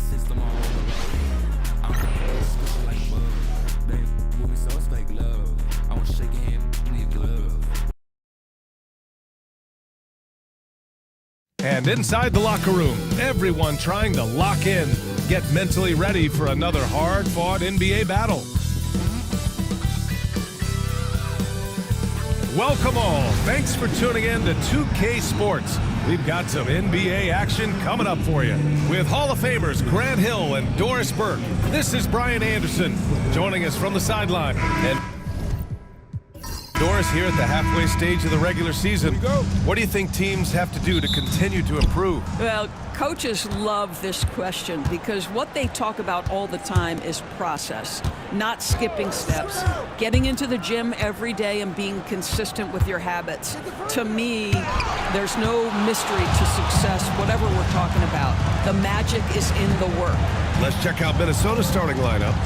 system all overloaded. I'm squishing like bugs. They moving so it's fake love. I want to shake your hand, need a glove. And inside the locker room, everyone trying to lock in, get mentally ready for another hard-fought NBA battle. Welcome all. Thanks for tuning in to 2K Sports. We've got some NBA action coming up for you. With Hall of Famers Grant Hill and Doris Burke, this is Brian Anderson joining us from the sideline. And Doris, here at the halfway stage of the regular season, what do you think teams have to do to continue to improve? Well, coaches love this question because what they talk about all the time is process, not skipping steps, getting into the gym every day and being consistent with your habits. To me, there's no mystery to success, whatever we're talking about. The magic is in the work. Let's check out Minnesota's starting lineup.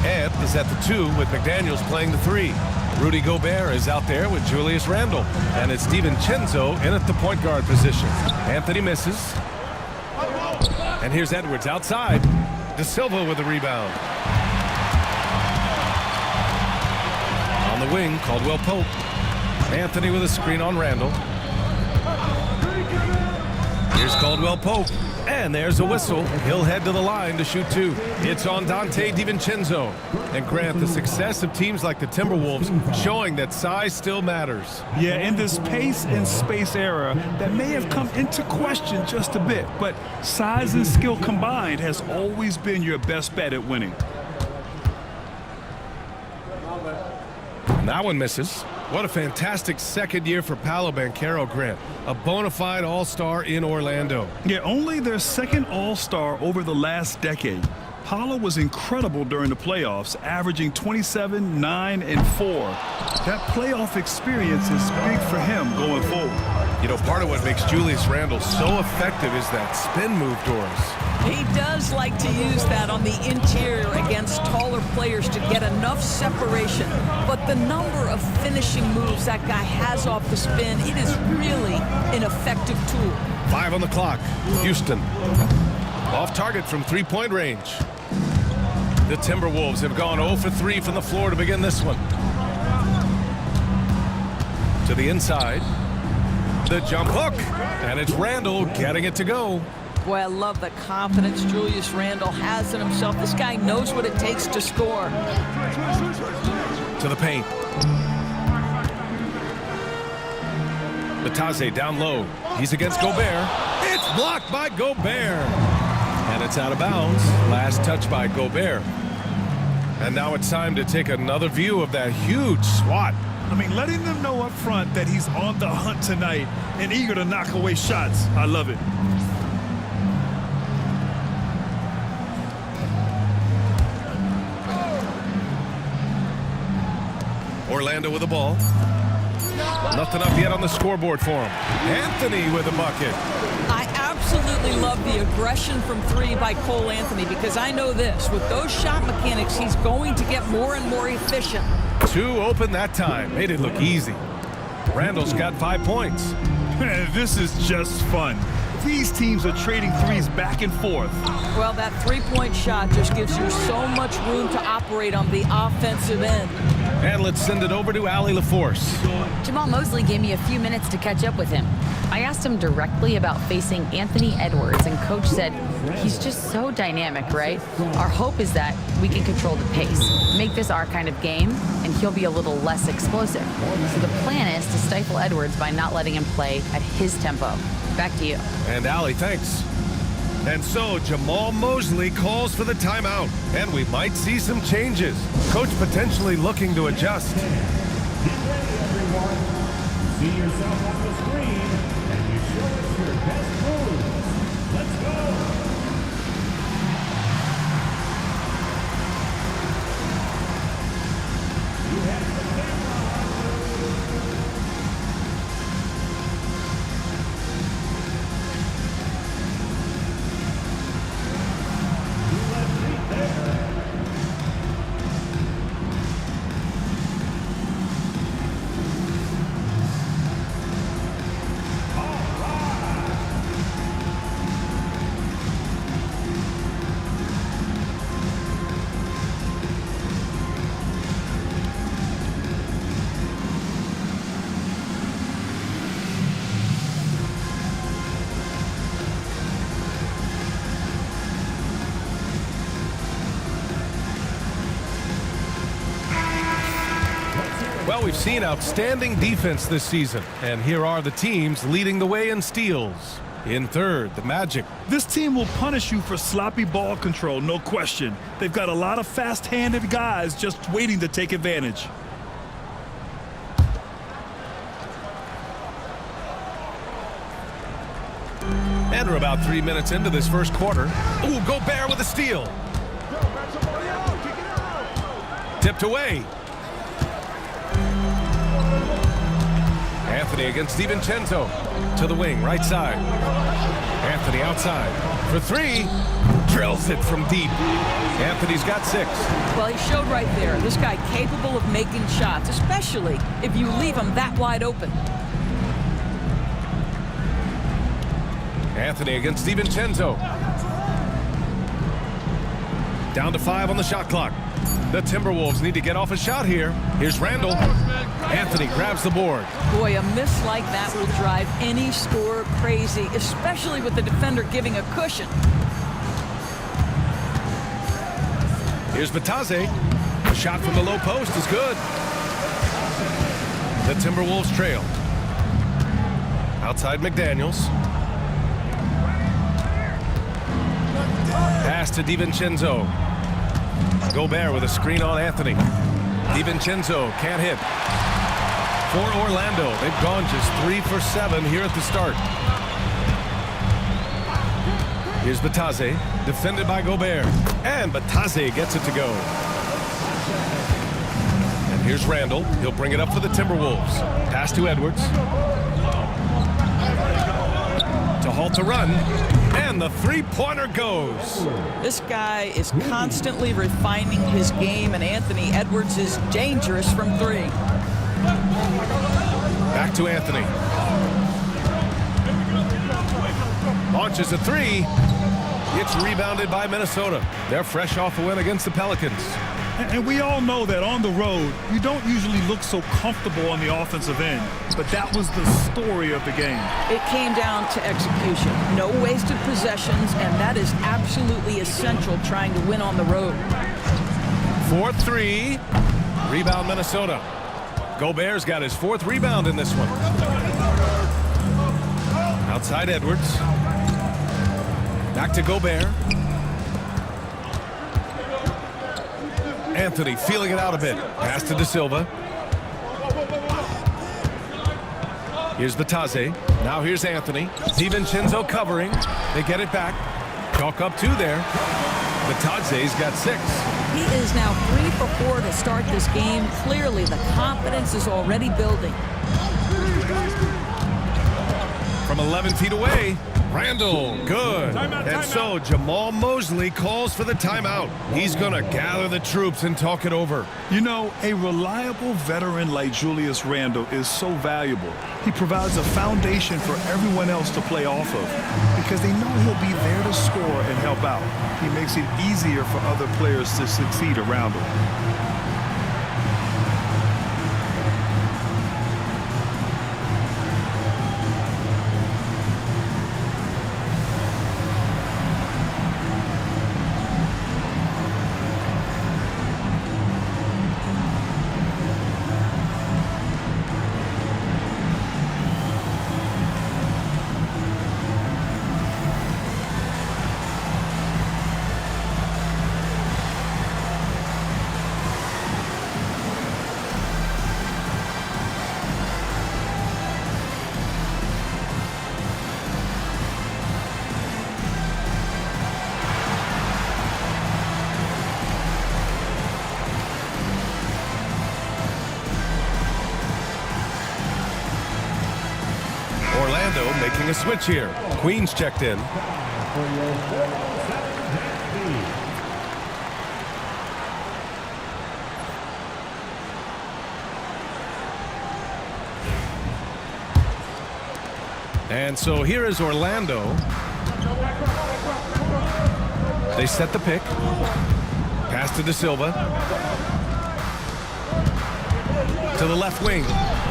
Ant is at the 2 with McDaniels playing the 3. Rudy Gobert is out there with Julius Randle. And it's DiVincenzo in at the point guard position. Anthony misses. And here's Edwards outside. De Silva with the rebound. On the wing, Caldwell Pope. Anthony with a screen on Randle. Here's Caldwell Pope. And there's a whistle. He'll head to the line to shoot 2. It's on Dante DiVincenzo. And Grant, the success of teams like the Timberwolves showing that size still matters. Yeah, in this pace and space era, that may have come into question just a bit, but size and skill combined has always been your best bet at winning. That one misses. What a fantastic second year for Paolo Banchero, Grant. A bona fide all-star in Orlando. Yeah, only their second all-star over the last decade. Paolo was incredible during the playoffs, averaging 27, 9, and 4. That playoff experience is big for him going forward. You know, part of what makes Julius Randle so effective is that spin move, Doris. He does like to use that on the interior against taller players to get enough separation. But the number of finishing moves that guy has off the spin, it is really an effective tool. 5 on the clock. Houston. Off target from three-point range. The Timberwolves have gone 0 for 3 from the floor to begin this one. To the inside. The jump hook. And it's Randle getting it to go. Boy, I love the confidence Julius Randle has in himself. This guy knows what it takes to score. To the paint. Batase down low. He's against Gobert. It's blocked by Gobert. And it's out of bounds. Last touch by Gobert. And now it's time to take another view of that huge swat. I mean, letting them know up front that he's on the hunt tonight and eager to knock away shots. I love it. Orlando with the ball. Nothing up yet on the scoreboard for him. Anthony with a bucket. I absolutely love the aggression from 3 by Cole Anthony because I know this. With those shot mechanics, he's going to get more and more efficient. 2 open that time. Made it look easy. Randall's got 5 points. This is just fun. These teams are trading threes back and forth. Well, that three-point shot just gives you so much room to operate on the offensive end. And let's send it over to Allie LaForce. Jamal Mosley gave me a few minutes to catch up with him. I asked him directly about facing Anthony Edwards, and Coach said, he's just so dynamic, right? Our hope is that we can control the pace, make this our kind of game, and he'll be a little less explosive. So the plan is to stifle Edwards by not letting him play at his tempo. Back to you. And Allie, thanks. And so Jamal Mosley calls for the timeout, and we might see some changes. Coach potentially looking to adjust. Get ready, everyone. See yourself on the screen, and you show us your best moves. Let's go. You have the Well, we've seen outstanding defense this season, and here are the teams leading the way in steals. In third, the Magic. This team will punish you for sloppy ball control, no question. They've got a lot of fast-handed guys just waiting to take advantage. And we're about 3 minutes into this first quarter. Ooh, Gobert with a steal. Tipped away. Anthony against DiVincenzo. To the wing, right side. Anthony outside. For three. Drills it from deep. Anthony's got 6. Well, he showed right there. This guy capable of making shots, especially if you leave him that wide open. Anthony against DiVincenzo. Down to 5 on the shot clock. The Timberwolves need to get off a shot here. Here's Randall. Anthony grabs the board. Boy, a miss like that will drive any scorer crazy, especially with the defender giving a cushion. Here's Batase. A shot from the low post is good. The Timberwolves trail. Outside McDaniels. Pass to DiVincenzo. Gobert with a screen on Anthony. DiVincenzo can't hit. For Orlando, they've gone just 3 for 7 here at the start. Here's Batase, defended by Gobert. And Batase gets it to go. And here's Randall. He'll bring it up for the Timberwolves. Pass to Edwards. To halt the run. And the three-pointer goes. This guy is constantly refining his game, and Anthony Edwards is dangerous from 3. Back to Anthony. Launches a 3. It's rebounded by Minnesota. They're fresh off a win against the Pelicans. And we all know that on the road, you don't usually look so comfortable on the offensive end. But that was the story of the game. It came down to execution. No wasted possessions, and that is absolutely essential trying to win on the road. 4-3. Rebound Minnesota. Gobert's got his 4th rebound in this one. Outside Edwards. Back to Gobert. Anthony feeling it out a bit. Pass to De Silva. Here's Batase. Now here's Anthony. DiVincenzo covering. They get it back. Chalk up 2 there. Batase's got 6. He is now 3 for 4 to start this game. Clearly, the confidence is already building. From 11 feet away, Randall, good. And so Jamal Mosley calls for the timeout. He's going to gather the troops and talk it over. You know, a reliable veteran like Julius Randle is so valuable. He provides a foundation for everyone else to play off of because they know he'll be there to score and help out. He makes it easier for other players to succeed around him. Orlando making a switch here. Queens checked in. And so here is Orlando. They set the pick. Pass to De Silva. To the left wing.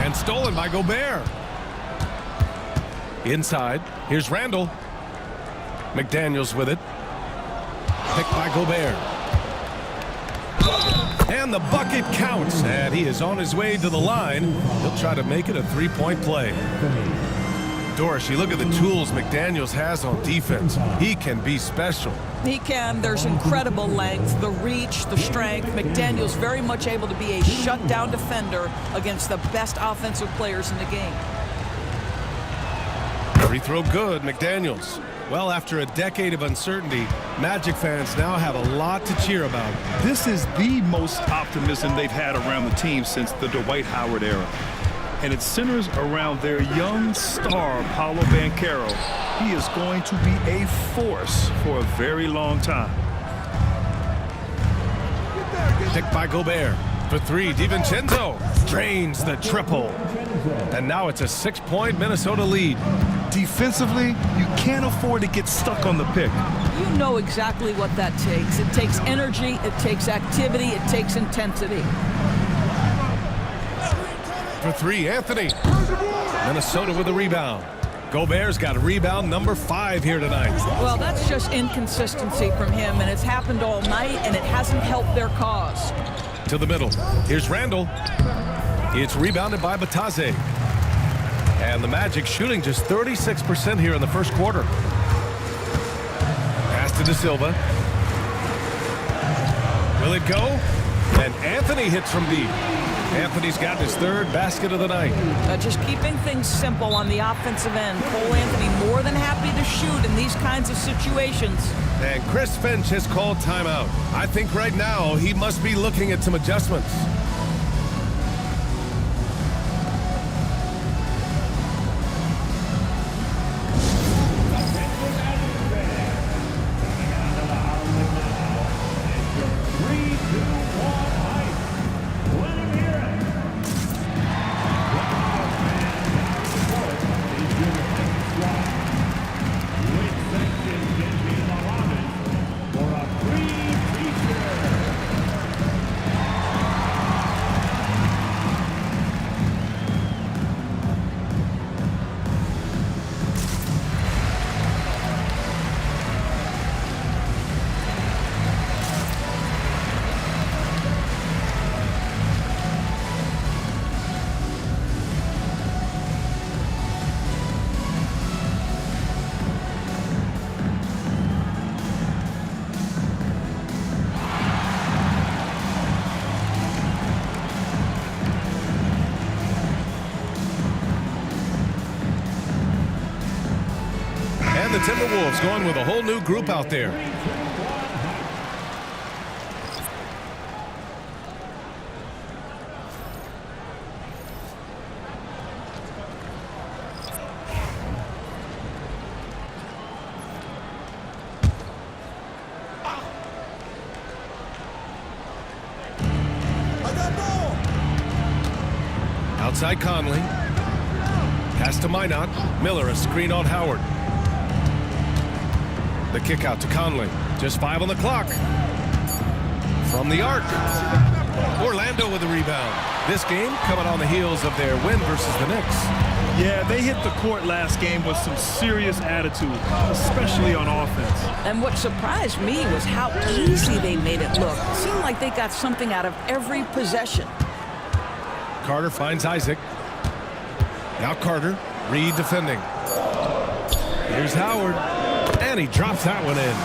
And stolen by Gobert. Inside. Here's Randall. McDaniels with it. Picked by Gobert. And the bucket counts, and he is on his way to the line. He'll try to make it a three-point play. Doris, you look at the tools McDaniels has on defense. He can be special. He can. There's incredible length, the reach, the strength. McDaniels very much able to be a shutdown defender against the best offensive players in the game. Free throw good, McDaniels. Well, after a decade of uncertainty, Magic fans now have a lot to cheer about. This is the most optimism they've had around the team since the Dwight Howard era. And it centers around their young star, Paolo Banchero. He is going to be a force for a very long time. Picked by Gobert. For three, DiVincenzo drains the triple. And now it's a 6-point Minnesota lead. Defensively, you can't afford to get stuck on the pick. You know exactly what that takes. It takes energy, it takes activity, it takes intensity. For three, Anthony. Minnesota with a rebound. Gobert's got rebound number 5 here tonight. Well, that's just inconsistency from him, and it's happened all night, and it hasn't helped their cause. To the middle. Here's Randall. It's rebounded by Batase. And the Magic shooting just 36% here in the first quarter. Pass to De Silva. Will it go? And Anthony hits from deep. Anthony's got his 3rd basket of the night. Just keeping things simple on the offensive end. Cole Anthony more than happy to shoot in these kinds of situations. And Chris Finch has called timeout. I think right now he must be looking at some adjustments. The Timberwolves going with a whole new group out there. Outside Conley. Pass to Minot. Miller, a screen on Howard. The kick out to Conley. Just 5 on the clock. From the arc. Orlando with the rebound. This game coming on the heels of their win versus the Knicks. Yeah, they hit the court last game with some serious attitude, especially on offense. And what surprised me was how easy they made it look. It seemed like they got something out of every possession. Carter finds Isaac. Now Carter. Reed defending. Here's Howard. And he drops that one in.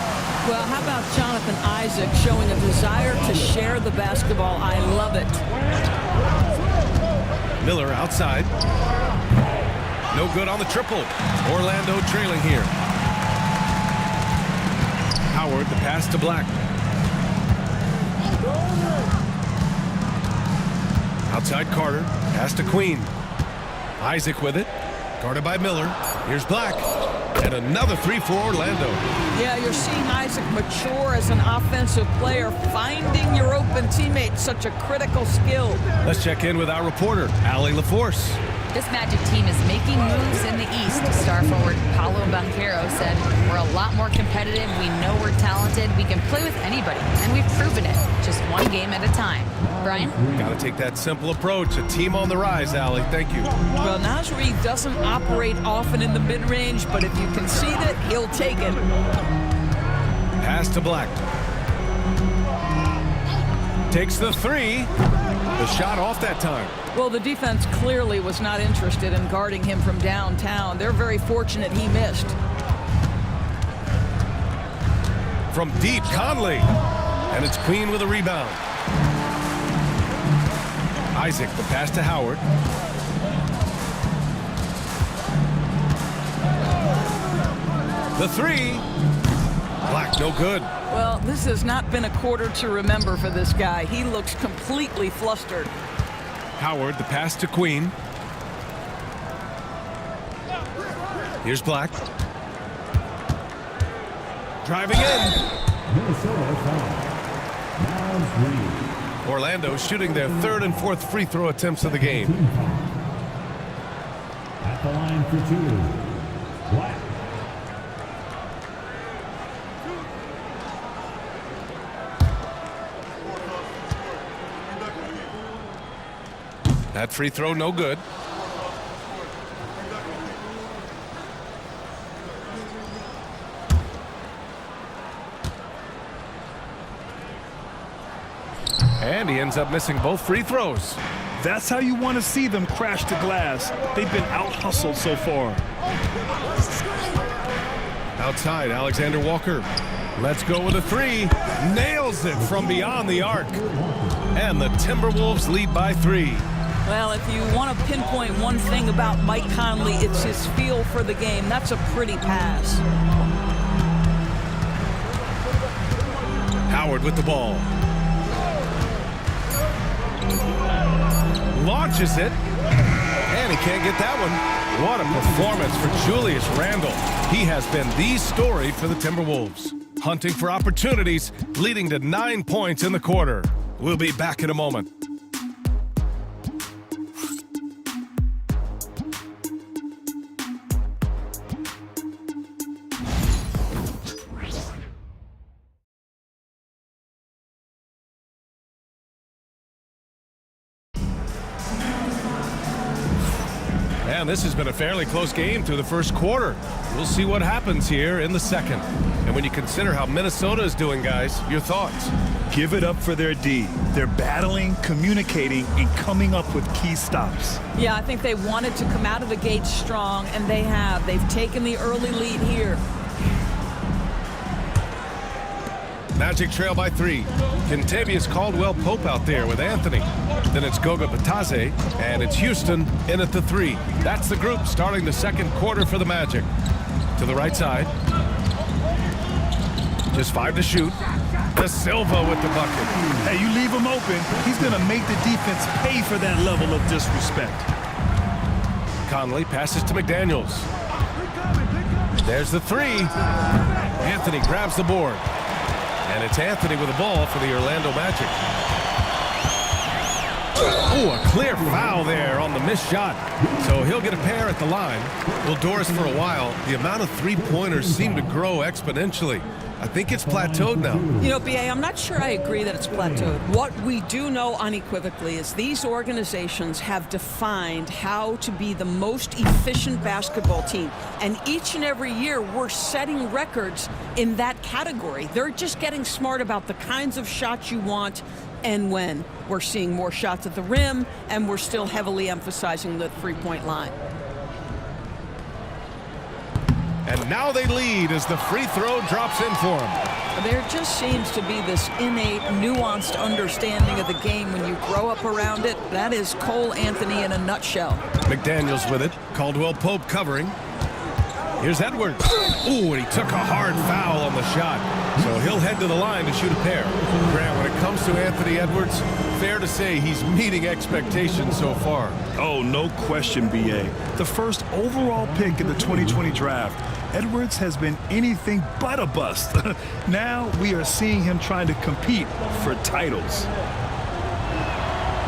Well, how about Jonathan Isaac showing a desire to share the basketball? I love it. Miller outside. No good on the triple. Orlando trailing here. Howard, the pass to Black. Outside Carter. Pass to Queen. Isaac with it. Guarded by Miller. Here's Black. And another 3 for Orlando. Yeah, you're seeing Isaac mature as an offensive player. Finding your open teammate, such a critical skill. Let's check in with our reporter, Allie LaForce. This Magic team is making moves in the East. Star forward Paolo Banchero said, "We're a lot more competitive. We know we're talented. We can play with anybody, and we've proven it. Just one game at a time." Brian? Got to take that simple approach. A team on the rise, Allie. Thank you. Well, Naz Reid doesn't operate often in the mid-range, but if you concede it, he'll take it. Pass to Black. Takes the three. The shot off that time. Well, the defense clearly was not interested in guarding him from downtown. They're very fortunate he missed. From deep, Conley. And it's Queen with a rebound. Isaac, the pass to Howard. The three. Black, no good. Well, this has not been a quarter to remember for this guy. He looks completely flustered. Howard, the pass to Queen. Here's Black. Driving in. Minnesota foul. Now three. Orlando shooting their third and fourth free throw attempts of the game. At the line for two. Black. That free throw, no good. And he ends up missing both free throws. That's how you want to see them crash the glass. They've been out-hustled so far. Outside, Alexander Walker. Let's go with a three. Nails it from beyond the arc. And the Timberwolves lead by 3. Well, if you want to pinpoint one thing about Mike Conley, it's his feel for the game. That's a pretty pass. Howard with the ball. Launches it. And he can't get that one. What a performance for Julius Randle. He has been the story for the Timberwolves. Hunting for opportunities, leading to 9 points in the quarter. We'll be back in a moment. And this has been a fairly close game through the first quarter. We'll see what happens here in the second. And when you consider how Minnesota is doing, guys, your thoughts? Give it up for their D. They're battling, communicating, and coming up with key stops. Yeah, I think they wanted to come out of the gate strong, and they have. They've taken the early lead here. Magic trail by 3. Kentavious Caldwell-Pope out there with Anthony. Then it's Goga Bitadze, and it's Houston in at the 3. That's the group starting the second quarter for the Magic. To the right side. Just 5 to shoot. De Silva with the bucket. Hey, you leave him open, he's going to make the defense pay for that level of disrespect. Conley passes to McDaniels. There's the 3. Anthony grabs the board. And it's Anthony with the ball for the Orlando Magic. Oh, a clear foul there on the missed shot. So he'll get a pair at the line. Well, Doris, for a while, the amount of three-pointers seemed to grow exponentially. I think it's plateaued now. You know, BA, I'm not sure I agree that it's plateaued. What we do know unequivocally is these organizations have defined how to be the most efficient basketball team. And each and every year, we're setting records in that category. They're just getting smart about the kinds of shots you want and when. We're seeing more shots at the rim, and we're still heavily emphasizing the three-point line. And now they lead as the free throw drops in for them. There just seems to be this innate, nuanced understanding of the game when you grow up around it. That is Cole Anthony in a nutshell. McDaniels with it. Caldwell-Pope covering. Here's Edwards. Ooh, and he took a hard foul on the shot. So he'll head to the line to shoot a pair. Grant, when it comes to Anthony Edwards, fair to say he's meeting expectations so far. Oh, no question, BA. The first overall pick in the 2020 draft, Edwards has been anything but a bust. Now we are seeing him trying to compete for titles.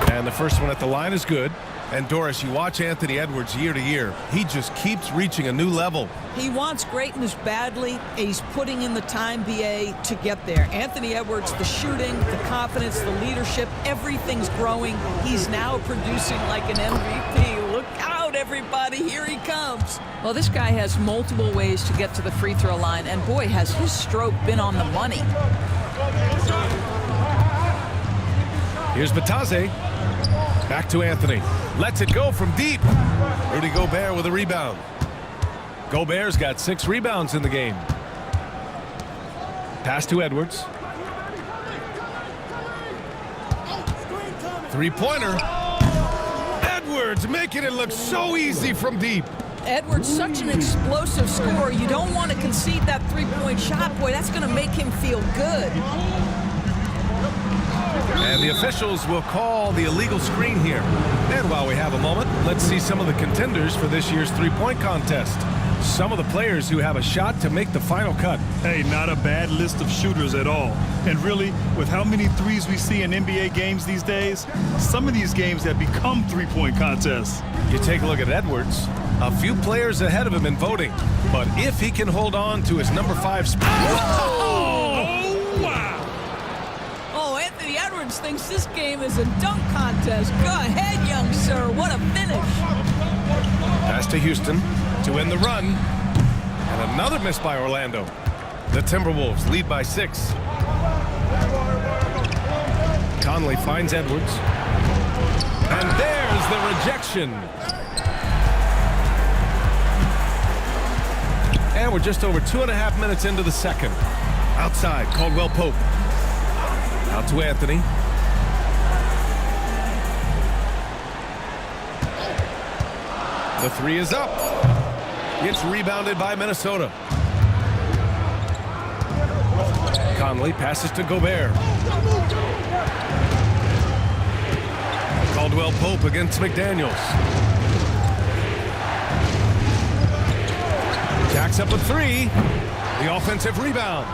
And the first one at the line is good. And Doris, you watch Anthony Edwards year to year, he just keeps reaching a new level. He wants greatness badly. He's putting in the time, BA, to get there. Anthony Edwards, the shooting, the confidence, the leadership, everything's growing. He's now producing like an MVP. Look out, everybody. Here he comes. Well, this guy has multiple ways to get to the free throw line, and boy, has his stroke been on the money. Here's Batase. Back to Anthony. Lets it go from deep. Rudy Gobert with a rebound. Gobert's got 6 rebounds in the game. Pass to Edwards. Three-pointer. Edwards making it look so easy from deep. Edwards, such an explosive scorer. You don't want to concede that three-point shot. Boy, that's going to make him feel good. And the officials will call the illegal screen here. And while we have a moment, let's see some of the contenders for this year's three-point contest. Some of the players who have a shot to make the final cut. Hey, not a bad list of shooters at all. And really, with how many threes we see in NBA games these days, some of these games have become three-point contests. You take a look at Edwards. A few players ahead of him in voting. But if he can hold on to his number 5 spot. Oh, wow. Oh, Anthony Edwards thinks this game is a dunk contest. Go ahead, young sir. What a finish. Pass to Houston to end the run. And another miss by Orlando. The Timberwolves lead by 6. Conley finds Edwards. And there's the rejection. And we're just over 2.5 minutes into the second. Outside, Caldwell Pope. Out to Anthony. The 3 is up. It's rebounded by Minnesota. Conley passes to Gobert. Caldwell Pope against McDaniels. Jacks up a 3. The offensive rebound.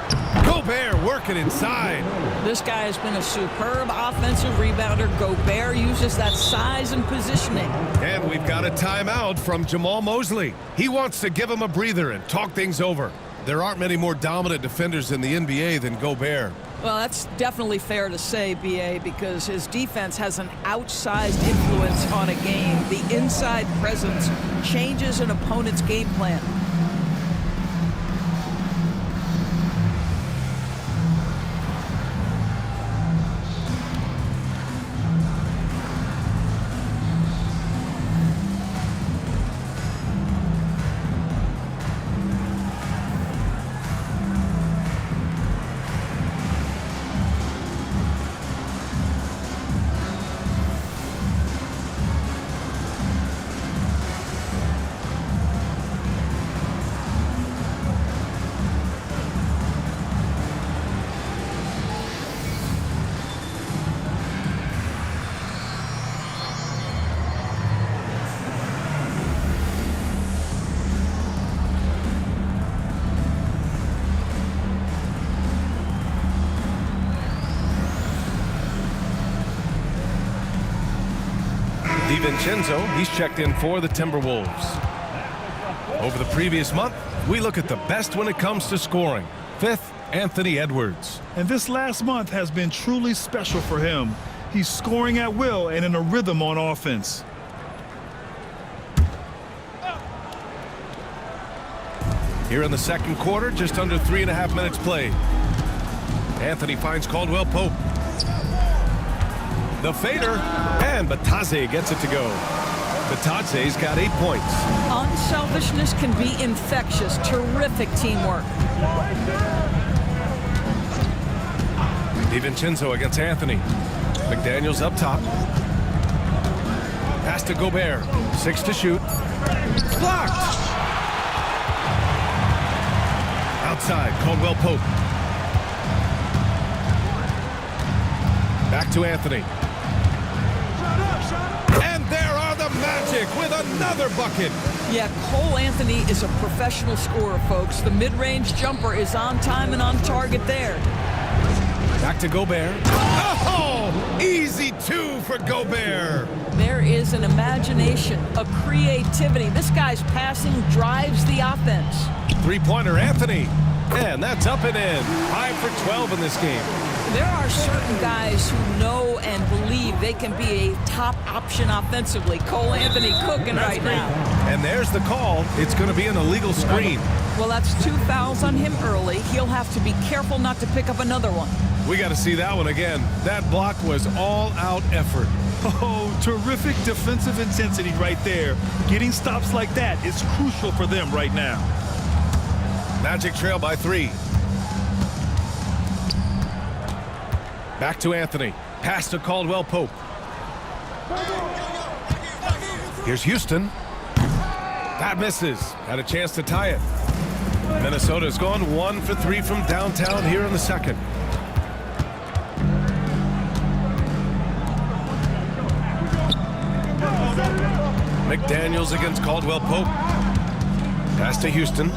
Gobert working inside. This guy has been a superb offensive rebounder. Gobert uses that size and positioning. And we've got a timeout from Jamal Mosley. He wants to give him a breather and talk things over. There aren't many more dominant defenders in the NBA than Gobert. Well, that's definitely fair to say, B.A., because his defense has an outsized influence on a game. The inside presence changes an opponent's game plan. DiVincenzo, he's checked in for the Timberwolves. Over the previous month, we look at the best when it comes to scoring. 5th, Anthony Edwards. And this last month has been truly special for him. He's scoring at will and in a rhythm on offense. Here in the second quarter, just under 3.5 minutes played. Anthony finds Caldwell Pope. The fader, and Batase gets it to go. Batase's got 8 points. Unselfishness can be infectious. Terrific teamwork. DiVincenzo against Anthony. McDaniels up top. Pass to Gobert. 6 to shoot. Blocked! Outside, Caldwell Pope. Back to Anthony. And there are the Magic with another bucket. Yeah, Cole Anthony is a professional scorer, folks. The mid-range jumper is on time and on target there. Back to Gobert. Oh, easy 2 for Gobert. There is an imagination, a creativity. This guy's passing drives the offense. 3-pointer Anthony. And that's up and in. 5 for 12 in this game. There are certain guys who know and believe they can be a top option offensively. Cole Anthony cooking right now. And there's the call. It's going to be an illegal screen. Well, that's 2 fouls on him early. He'll have to be careful not to pick up another one. We got to see that one again. That block was all-out effort. Oh, terrific defensive intensity right there. Getting stops like that is crucial for them right now. Magic trail by 3. Back to Anthony. Pass to Caldwell Pope. Here's Houston. That misses. Had a chance to tie it. Minnesota's gone 1 for 3 from downtown here in the second. McDaniels against Caldwell Pope. Pass to Houston.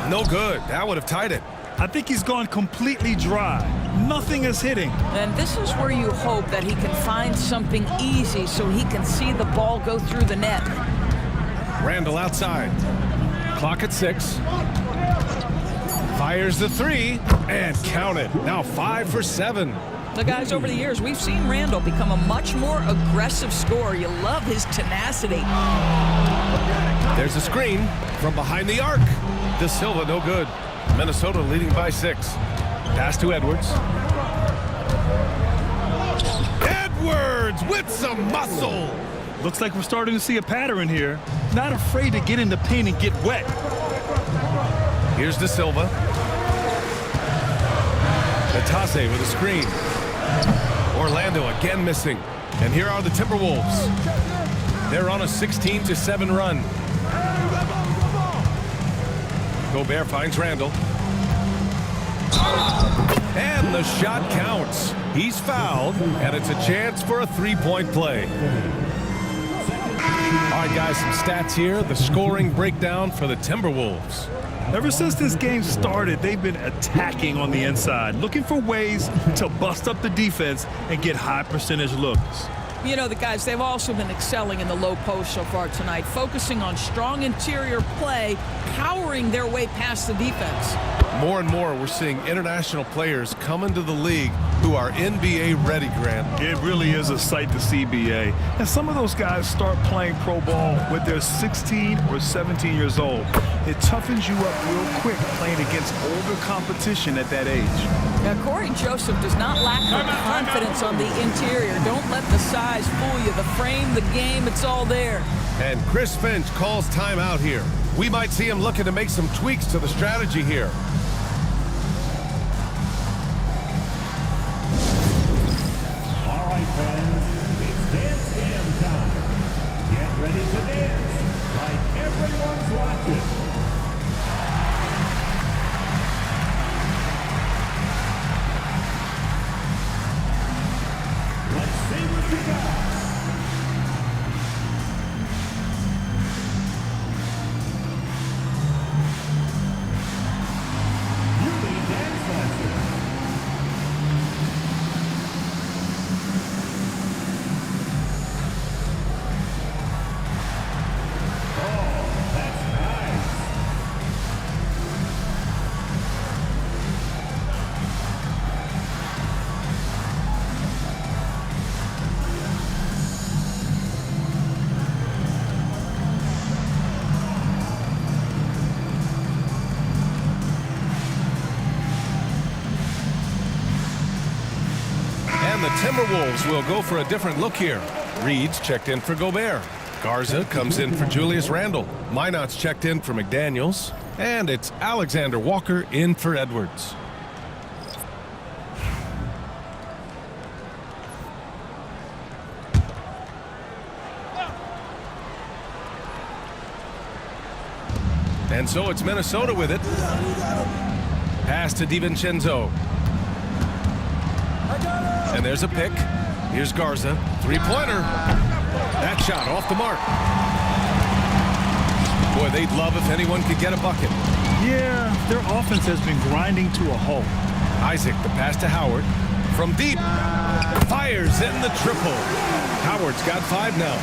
No good. That would have tied it. I think he's gone completely dry. Nothing is hitting. And this is where you hope that he can find something easy so he can see the ball go through the net. Randall outside. Clock at 6. Fires the 3 and count it. Now 5 for 7. The guys, over the years, we've seen Randall become a much more aggressive scorer. You love his tenacity. There's a screen from behind the arc. De Silva, no good. Minnesota leading by 6. Pass to Edwards. Edwards with some muscle. Looks like we're starting to see a pattern here. Not afraid to get in the paint and get wet. Here's De Silva. Natase with a screen. Orlando again missing. And here are the Timberwolves. They're on a 16-7 run. Gobert finds Randall. And the shot counts. He's fouled, and it's a chance for a three-point play. All right, guys, some stats here. The scoring breakdown for the Timberwolves. Ever since this game started, they've been attacking on the inside, looking for ways to bust up the defense and get high percentage looks. You know, the guys, they've also been excelling in the low post so far tonight, focusing on strong interior play, powering their way past the defense. More and more, we're seeing international players come into the league who are NBA ready, Grant. It really is a sight to see, BA. And some of those guys start playing pro ball when they're 16 or 17 years old. It toughens you up real quick playing against older competition at that age. Now, Corey Joseph does not lack the confidence on the interior. Don't let the size fool you. The frame, the game, it's all there. And Chris Finch calls timeout here. We might see him looking to make some tweaks to the strategy here. All right, friends, it's dance jam time. Get ready to dance like everyone's watching. Let's see what you got. And the Timberwolves will go for a different look here. Reed's checked in for Gobert. Garza comes in for Julius Randle. Minot's checked in for McDaniels. And it's Alexander Walker in for Edwards. And so it's Minnesota with it. Pass to DiVincenzo. And there's a pick. Here's Garza. Three-pointer. That shot off the mark. Boy, they'd love if anyone could get a bucket. Yeah, their offense has been grinding to a halt. Isaac, the pass to Howard. From deep. Fires in the triple. Howard's got 5 now.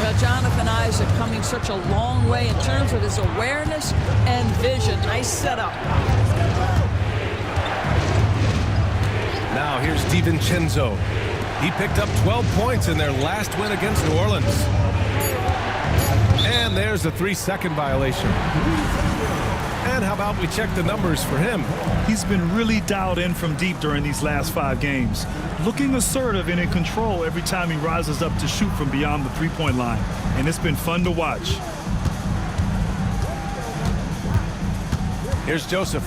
Well, Jonathan Isaac coming such a long way in terms of his awareness and vision. Nice setup. Now here's DiVincenzo. He picked up 12 points in their last win against New Orleans. And there's a 3-second violation. And how about we check the numbers for him? He's been really dialed in from deep during these last 5 games. Looking assertive and in control every time he rises up to shoot from beyond the three-point line. And it's been fun to watch. Here's Joseph.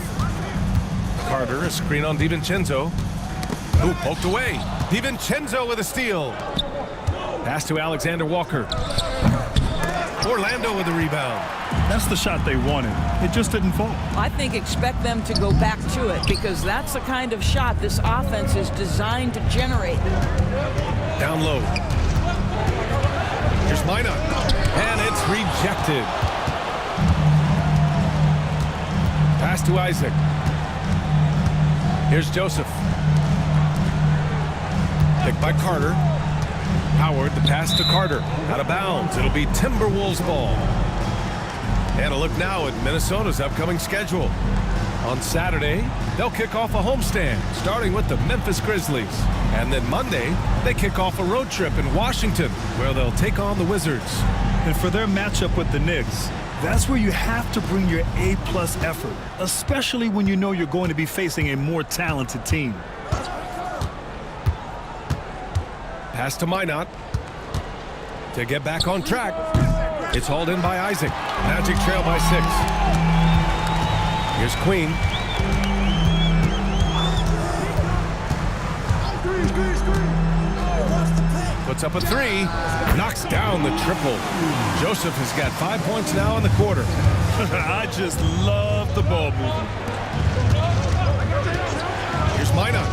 Carter, a screen on DiVincenzo. Who poked away. DiVincenzo with a steal. Pass to Alexander Walker. Orlando with the rebound. That's the shot they wanted. It just didn't fall. I think expect them to go back to it because that's the kind of shot this offense is designed to generate. Down low. Here's Minot. And it's rejected. Pass to Isaac. Here's Joseph. Picked by Carter. Howard, the pass to Carter. Out of bounds. It'll be Timberwolves ball. And a look now at Minnesota's upcoming schedule. On Saturday, they'll kick off a homestand, starting with the Memphis Grizzlies. And then Monday, they kick off a road trip in Washington, where they'll take on the Wizards. And for their matchup with the Knicks, that's where you have to bring your A-plus effort, especially when you know you're going to be facing a more talented team. Pass to Minot. To get back on track. It's hauled in by Isaac. Magic trail by 6. Here's Queen. Puts up a 3. Knocks down the triple. Joseph has got 5 points now in the quarter. I just love the ball movement. Here's Minot.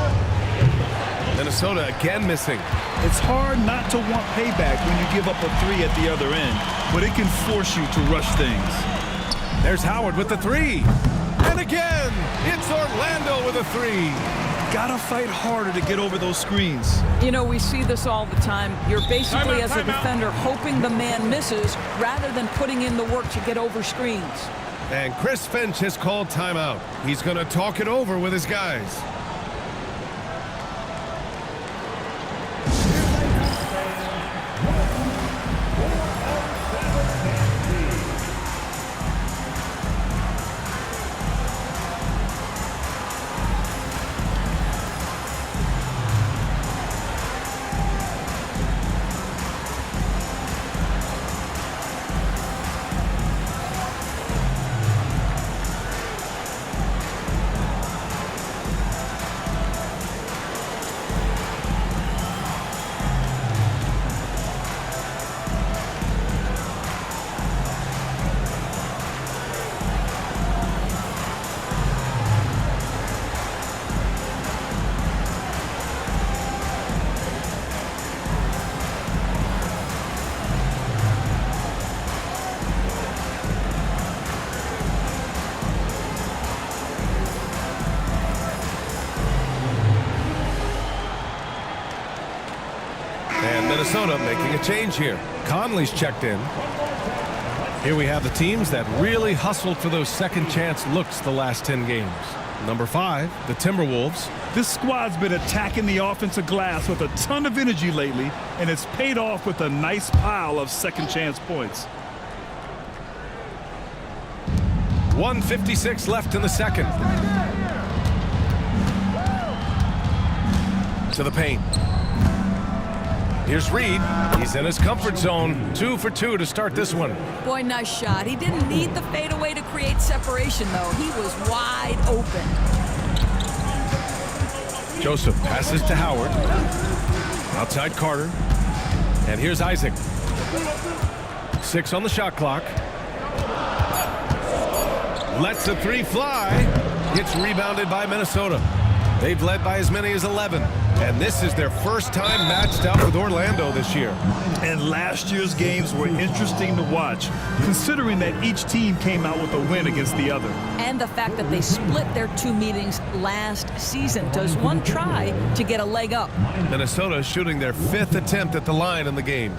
Minnesota again missing. It's hard not to want payback when you give up a 3 at the other end, but it can force you to rush things. There's Howard with the 3. And again, it's Orlando with a 3. Gotta fight harder to get over those screens. You know, we see this all the time. You're basically, as a defender, hoping the man misses rather than putting in the work to get over screens. And Chris Finch has called timeout. He's going to talk it over with his guys. And Minnesota making a change here. Conley's checked in. Here we have the teams that really hustled for those second chance looks the last 10 games. Number 5, the Timberwolves. This squad's been attacking the offensive glass with a ton of energy lately, and it's paid off with a nice pile of second chance points. 1:56 left in the second. To the paint. Here's Reed. He's in his comfort zone. 2 for 2 to start this one. Boy, nice shot. He didn't need the fadeaway to create separation, though. He was wide open. Joseph passes to Howard. Outside Carter. And here's Isaac. 6 on the shot clock. Lets the 3 fly. Gets rebounded by Minnesota. They've led by as many as 11. And this is their first time matched up with Orlando this year. And last year's games were interesting to watch, considering that each team came out with a win against the other. And the fact that they split their 2 meetings last season. Does one try to get a leg up? Minnesota shooting their 5th attempt at the line in the game.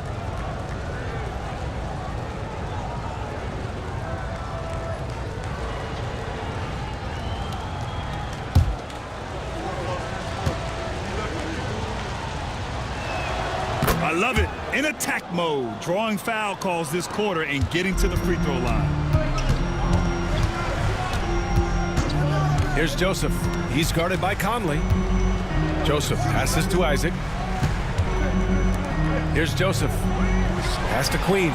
I love it. In attack mode, drawing foul calls this quarter and getting to the free throw line. Here's Joseph. He's guarded by Conley. Joseph passes to Isaac. Here's Joseph. Pass to Queen.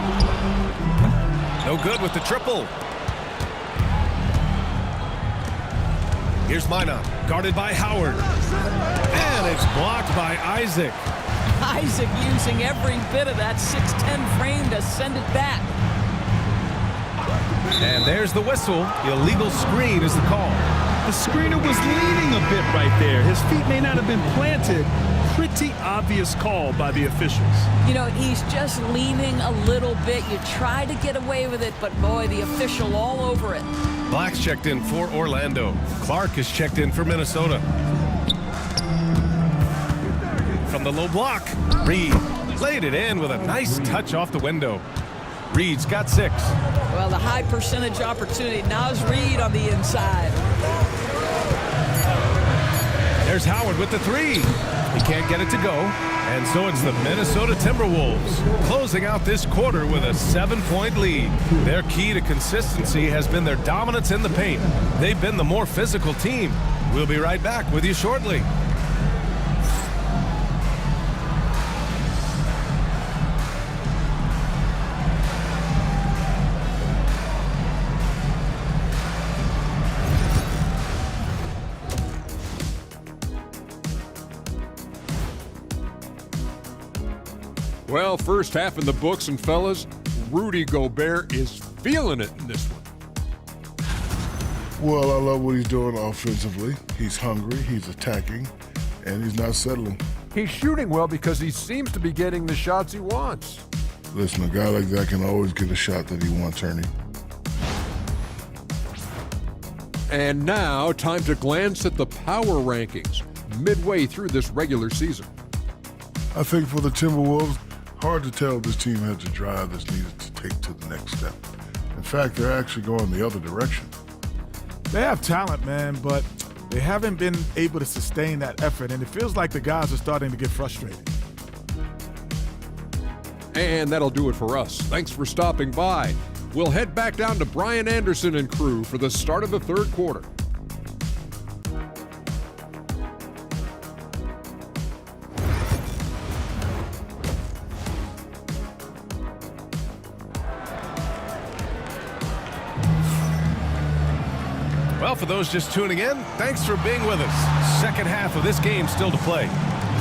No good with the triple. Here's Minot, guarded by Howard. And it's blocked by Isaac. Isaac using every bit of that 6'10" frame to send it back. And there's the whistle. Illegal screen is the call. The screener was leaning a bit right there. His feet may not have been planted. Pretty obvious call by the officials. You know, he's just leaning a little bit. You try to get away with it, but boy, the official all over it. Black's checked in for Orlando. Clark is checked in for Minnesota. From the low block, Reed laid it in with a nice touch off the window. Reed's got 6. Well, the high percentage opportunity. Naz Reid on the inside. There's Howard with the 3. He can't get it to go. And so it's the Minnesota Timberwolves closing out this quarter with a 7-point lead. Their key to consistency has been their dominance in the paint. They've been the more physical team. We'll be right back with you shortly. Well, first half in the books, and fellas, Rudy Gobert is feeling it in this one. Well, I love what he's doing offensively. He's hungry, he's attacking, and he's not settling. He's shooting well because he seems to be getting the shots he wants. Listen, a guy like that can always get a shot that he wants, Ernie. And now, time to glance at the power rankings midway through this regular season. I think for the Timberwolves, hard to tell if this team has the drive that's needed to take to the next step. In fact, they're actually going the other direction. They have talent, man, but they haven't been able to sustain that effort, and it feels like the guys are starting to get frustrated. And that'll do it for us. Thanks for stopping by. We'll head back down to Brian Anderson and crew for the start of the third quarter. Well, for those just tuning in, thanks for being with us. Second half of this game still to play.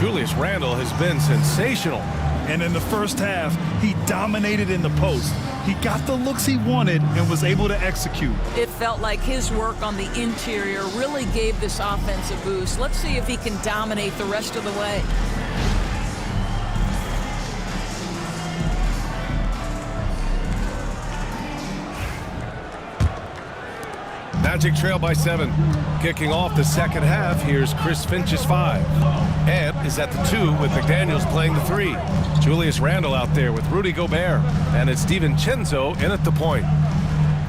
Julius Randle has been sensational. And in the first half, he dominated in the post. He got the looks he wanted and was able to execute. It felt like his work on the interior really gave this offense a boost. Let's see if he can dominate the rest of the way. Magic trail by 7. Kicking off the second half, here's Chris Finch's 5. Ant is at the 2 with McDaniels playing the 3. Julius Randle out there with Rudy Gobert. And it's DiVincenzo in at the point.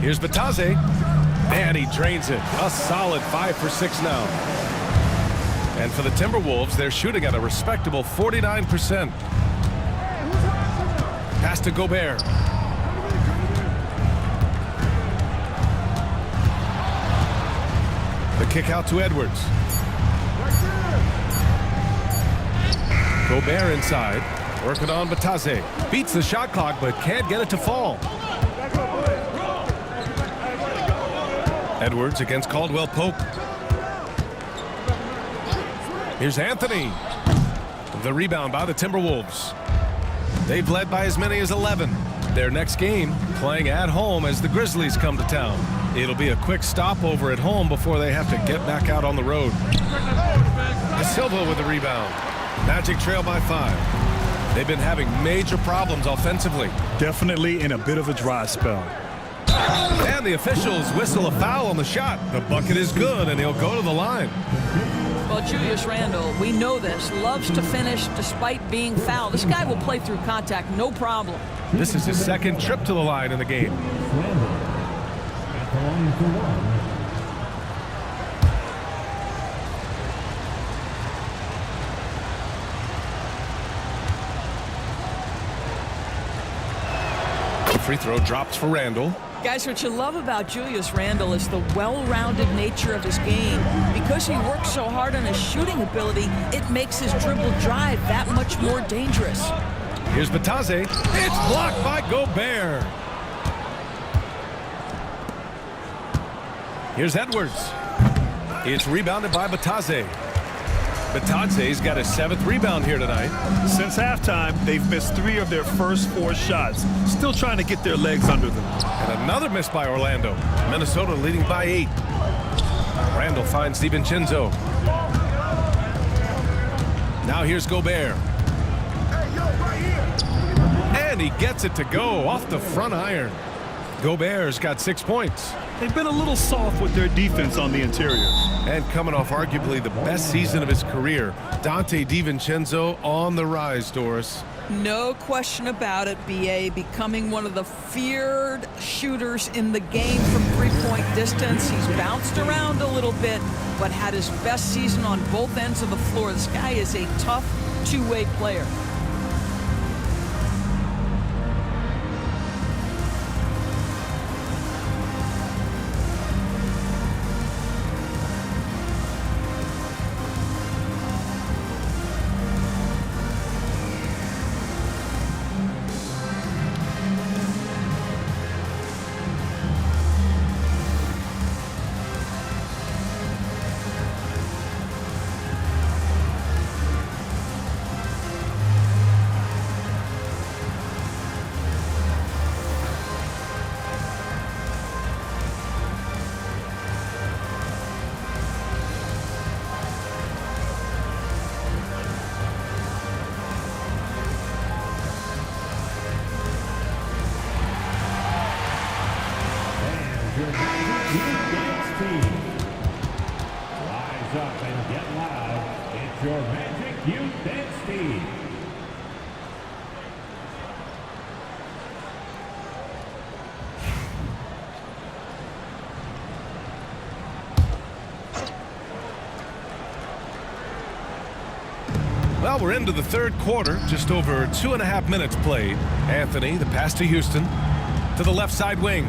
Here's Batase. And he drains it. A solid 5 for 6 now. And for the Timberwolves, they're shooting at a respectable 49%. Pass to Gobert. The kick out to Edwards. Gobert inside. Working on Batase. Beats the shot clock but can't get it to fall. Edwards against Caldwell Pope. Here's Anthony. The rebound by the Timberwolves. They've led by as many as 11. Their next game playing at home as the Grizzlies come to town. It'll be a quick stopover at home before they have to get back out on the road. Silva with the rebound. Magic trail by 5. They've been having major problems offensively. Definitely in a bit of a dry spell. And the officials whistle a foul on the shot. The bucket is good, and he'll go to the line. Well, Julius Randle, we know this, loves to finish despite being fouled. This guy will play through contact, no problem. This is his second trip to the line in the game. free throw drops for Randall. Guys, what you love about Julius Randle is the well-rounded nature of his game. Because he works so hard on his shooting ability, it makes his dribble drive that much more dangerous. Here's Batadze. It's blocked by Gobert. Here's Edwards. It's rebounded by Batadze. Batadze's got his 7th rebound here tonight. Since halftime, they've missed 3 of their first 4 shots. Still trying to get their legs under them. And another miss by Orlando. Minnesota leading by 8. Randall finds DiVincenzo. Now here's Gobert. And he gets it to go off the front iron. Gobert's got 6 points. They've been a little soft with their defense on the interior. And coming off arguably the best season of his career, Dante DiVincenzo on the rise, Doris. No question about it, BA, becoming one of the feared shooters in the game from three-point distance. He's bounced around a little bit, but had his best season on both ends of the floor. This guy is a tough two-way player. Well, we're into the 3rd quarter, just over 2.5 minutes played. Anthony, the pass to Houston, to the left side wing.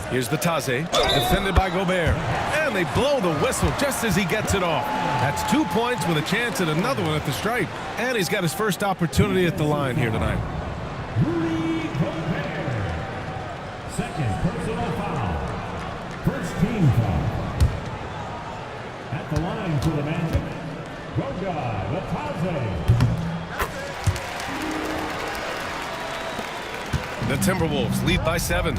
Here's Batadze, defended by Gobert. And they blow the whistle just as he gets it off. That's 2 points with a chance at another one at the stripe. And he's got his first opportunity at the line here tonight. Rudy Gobert. 2nd personal foul. 1st team foul. At the line for the Magic, Goga Batadze. The Timberwolves lead by 7.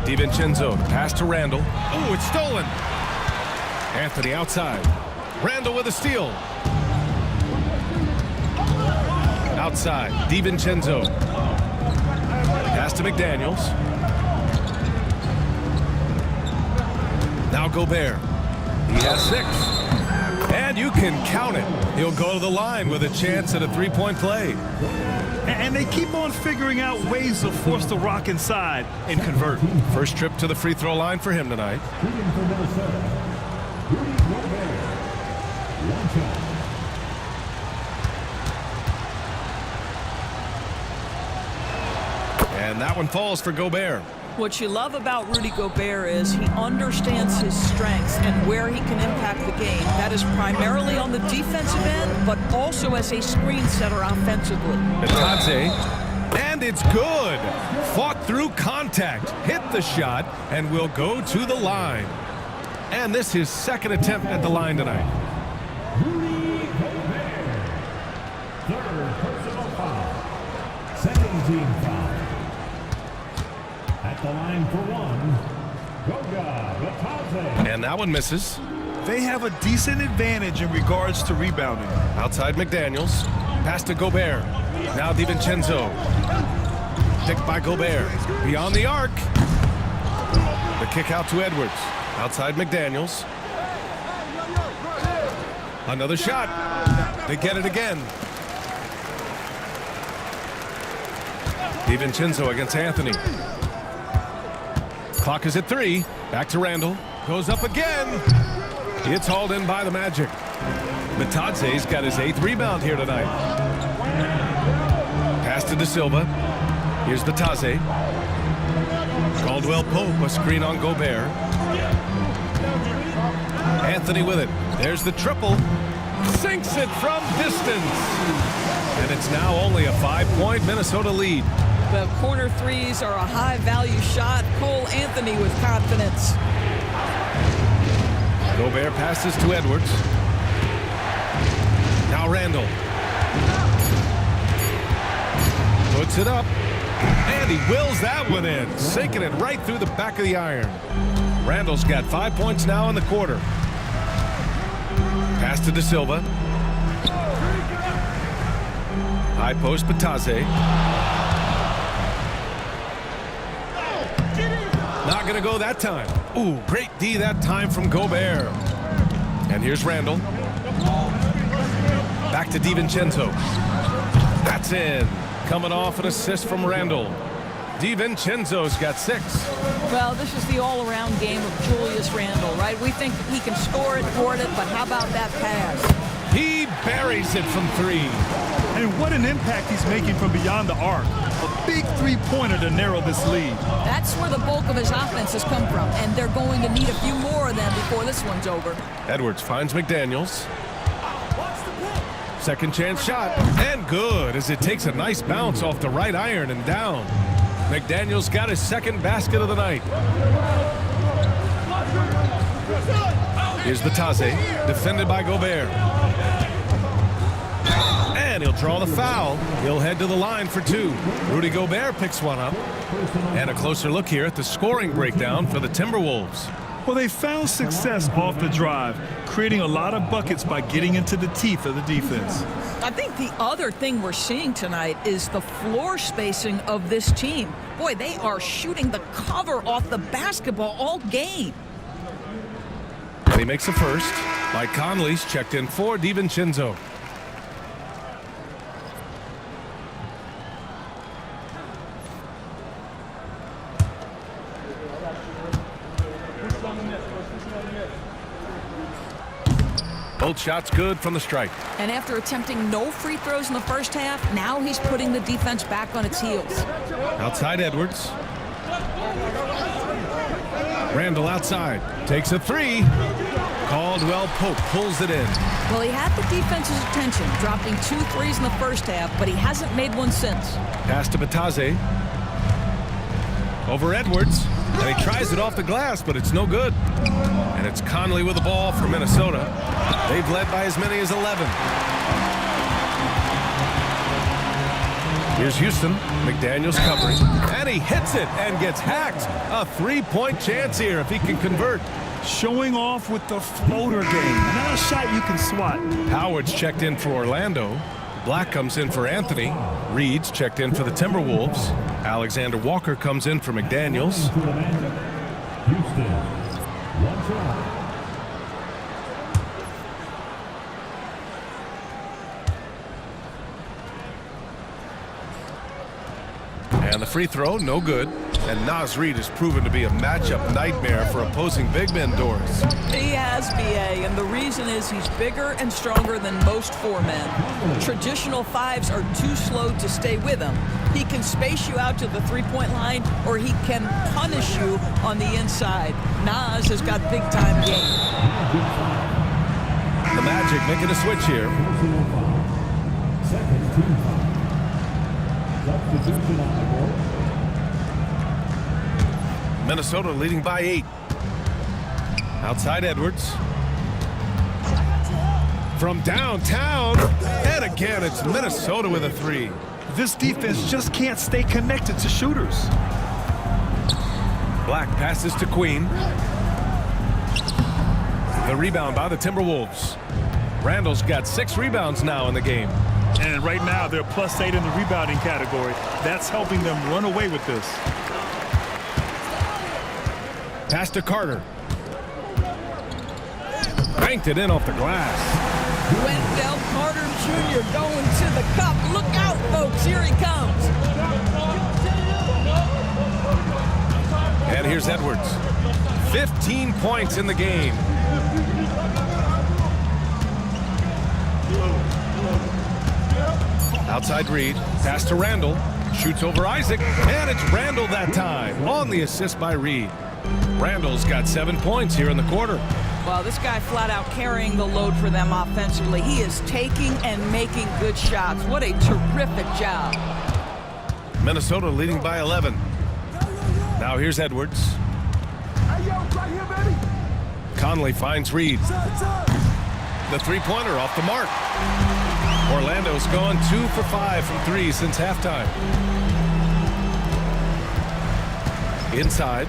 DiVincenzo, pass to Randall. Oh, it's stolen. Anthony outside. Randall with a steal. Outside, DiVincenzo. Pass to McDaniels. Now Gobert. He has 6. And you can count it. He'll go to the line with a chance at a 3-point play. And they keep on figuring out ways to force the rock inside and convert. First trip to the free throw line for him tonight. Shooting for Minnesota, Rudy Gobert. 1 shot. And that one falls for Gobert. What you love about Rudy Gobert is he understands his strengths and where he can impact the game. That is primarily on the defensive end, but also as a screen setter offensively. Batadze, and it's good. Fought through contact, hit the shot, and will go to the line. And this is his 2nd attempt at the line tonight. Rudy Gobert. 3rd personal foul. 2nd team foul. At the line for 1, Goga Batadze. And that one misses. They have a decent advantage in regards to rebounding. Outside McDaniels. Pass to Gobert. Now DiVincenzo. Picked by Gobert. Beyond the arc. The kick out to Edwards. Outside McDaniels. Another shot. They get it again. DiVincenzo against Anthony. Clock is at 3. Back to Randall. Goes up again. It's hauled in by the Magic. Batadze's got his 8th rebound here tonight. Pass to De Silva. Here's Batase. Caldwell Pope, a screen on Gobert. Anthony with it. There's the triple. Sinks it from distance. And it's now only a 5-point Minnesota lead. The corner threes are a high-value shot. Cole Anthony with confidence. Gobert passes to Edwards. Now Randall. Puts it up. And he wills that one in. Sinking it right through the back of the iron. Randall's got 5 points now in the quarter. Pass to De Silva. High post Batase. Not going to go that time. Ooh, great D that time from Gobert. And here's Randall. Back to DiVincenzo. That's in. Coming off an assist from Randall. DiVincenzo's got 6. Well, this is the all-around game of Julius Randle, right? We think he can score it, board it, but how about that pass? He buries it from 3. And what an impact he's making from beyond the arc. A big three-pointer to narrow this lead. That's where the bulk of his offense has come from, and they're going to need a few more of them before this one's over. Edwards finds McDaniels. Second chance shot, and good as it takes a nice bounce off the right iron and down. McDaniels got his second basket of the night. Here's Batase, defended by Gobert. And he'll draw the foul. He'll head to the line for 2. Rudy Gobert picks one up. And a closer look here at the scoring breakdown for the Timberwolves. Well, they found success off the drive, creating a lot of buckets by getting into the teeth of the defense. I think the other thing we're seeing tonight is the floor spacing of this team. Boy, they are shooting the cover off the basketball all game. And he makes a first. Mike Conley's checked in for DiVincenzo. Both shots good from the stripe. And after attempting no free throws in the first half, now he's putting the defense back on its heels. Outside Edwards. Randall outside. Takes a 3. Caldwell Pope pulls it in. Well, he had the defense's attention, dropping 2 threes in the first half, but he hasn't made one since. Pass to Batase. Over Edwards. And he tries it off the glass, but it's no good. And it's Conley with the ball for Minnesota. They've led by as many as 11. Here's Houston. McDaniels covering. And he hits it and gets hacked. A 3-point chance here if he can convert. Showing off with the floater game. Not a shot you can swat. Howard's checked in for Orlando. Black comes in for Anthony. Reed's checked in for the Timberwolves. Alexander Walker comes in for McDaniels. Houston, 1 try. And the free throw, no good. And Naz Reid has proven to be a matchup nightmare for opposing big men, Doris. He has, BA, and the reason is he's bigger and stronger than most 4 men. Traditional 5s are too slow to stay with him. He can space you out to the three-point line, or he can punish you on the inside. Naz has got big-time game. The Magic making a switch here. Second team foul. Substitution on the board. Minnesota leading by 8. Outside Edwards. From downtown. And again, it's Minnesota with a 3. This defense just can't stay connected to shooters. Black passes to Queen. The rebound by the Timberwolves. Randall's got 6 rebounds now in the game. And right now, they're +8 in the rebounding category. That's helping them run away with this. Pass to Carter. Banked it in off the glass. Wendell Carter Jr. going to the cup. Look out, folks. Here he comes. And here's Edwards. 15 points in the game. Outside Reed, pass to Randall, shoots over Isaac, and it's Randall that time on the assist by Reed. Randall's got 7 points here in the quarter. Well, this guy flat out carrying the load for them offensively. He is taking and making good shots. What a terrific job. Minnesota leading by 11. Now here's Edwards. Conley finds Reed. The three-pointer off the mark. Orlando's gone 2 for 5 from 3 since halftime. Inside.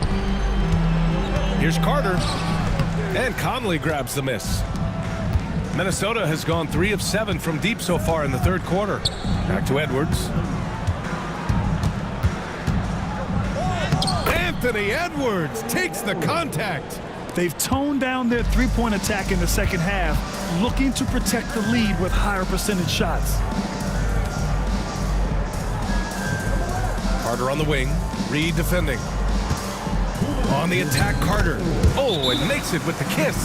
Here's Carter. And Conley grabs the miss. Minnesota has gone 3 of 7 from deep so far in the third quarter. Back to Edwards. Anthony Edwards takes the contact. They've toned down their three-point attack in the second half, looking to protect the lead with higher percentage shots. Carter on the wing. Reed defending. On the attack, Carter. Oh, and makes it with the kiss.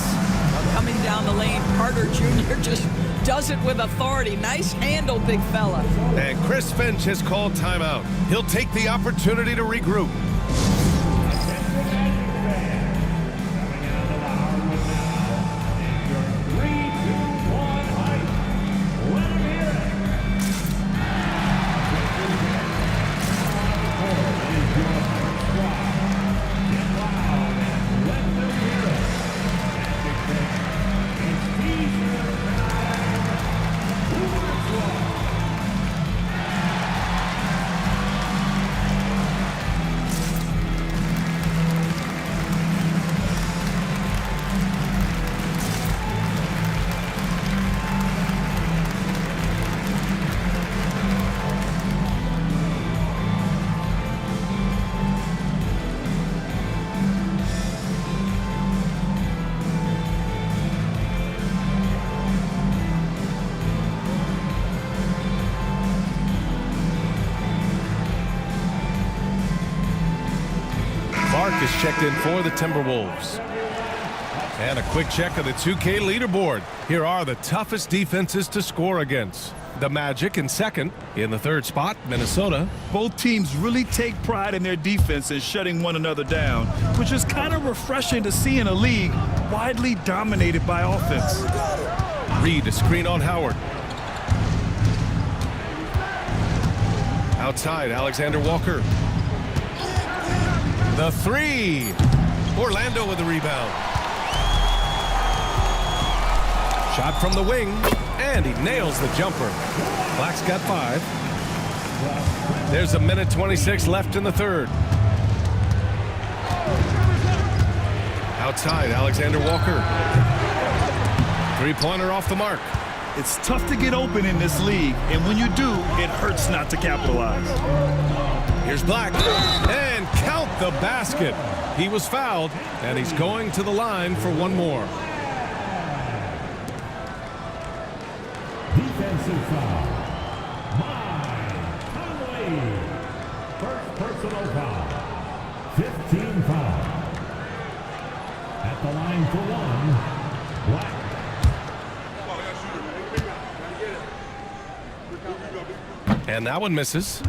Coming down the lane, Carter Jr. just does it with authority. Nice handle, big fella. And Chris Finch has called timeout. He'll take the opportunity to regroup. Is checked in for the Timberwolves. And a quick check of the 2K leaderboard. Here are the toughest defenses to score against. The Magic in second. In the third spot, Minnesota. Both teams really take pride in their defense and shutting one another down, which is kind of refreshing to see in a league widely dominated by offense. Reed, a screen on Howard. Outside, Alexander Walker. The three. Orlando with the rebound. Shot from the wing, and he nails the jumper. Black's got 5. There's a minute 26 left in the third. Outside, Alexander Walker. Three-pointer off the mark. It's tough to get open in this league, and when you do, it hurts not to capitalize. Here's Black, and count the basket. He was fouled, and he's going to the line for one more. Defensive foul. Conley. First personal foul. 15 foul. At the line for one, Black. And that one misses.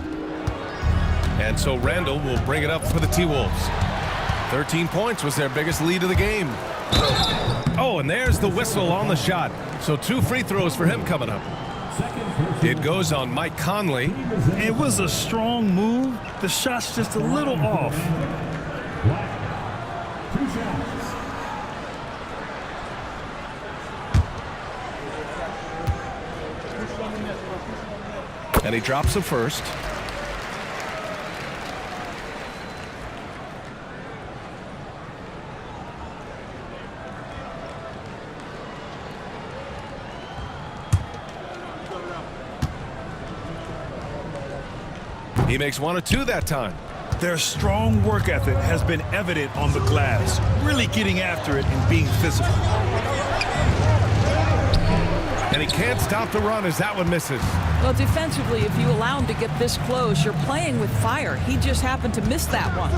And so Randall will bring it up for the T-Wolves. 13 points was their biggest lead of the game. Oh, and there's the whistle on the shot. So 2 free throws for him coming up. It goes on Mike Conley. It was a strong move. The shot's just a little off. Black. 2 shots. And he drops the first. He makes 1 or 2 that time. Their strong work ethic has been evident on the glass, really getting after it and being physical. And he can't stop the run as that one misses. Well, defensively, if you allow him to get this close, you're playing with fire. He just happened to miss that one.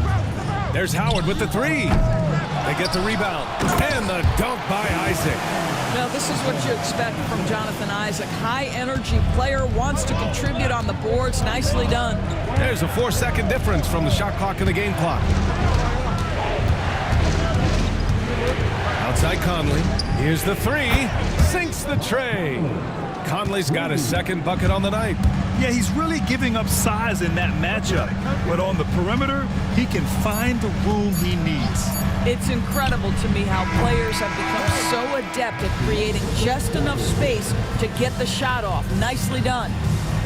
There's Howard with the 3. They get the rebound. And the dunk by Isaac. Now, this is what you expect from Jonathan Isaac. High-energy player, wants to contribute on the boards. Nicely done. There's a 4-second difference from the shot clock and the game clock. Outside Conley. Here's the three. Sinks the tray. Conley's got his second bucket on the night. Yeah, he's really giving up size in that matchup. But on the perimeter, he can find the room he needs. It's incredible to me how players have become so adept at creating just enough space to get the shot off. Nicely done.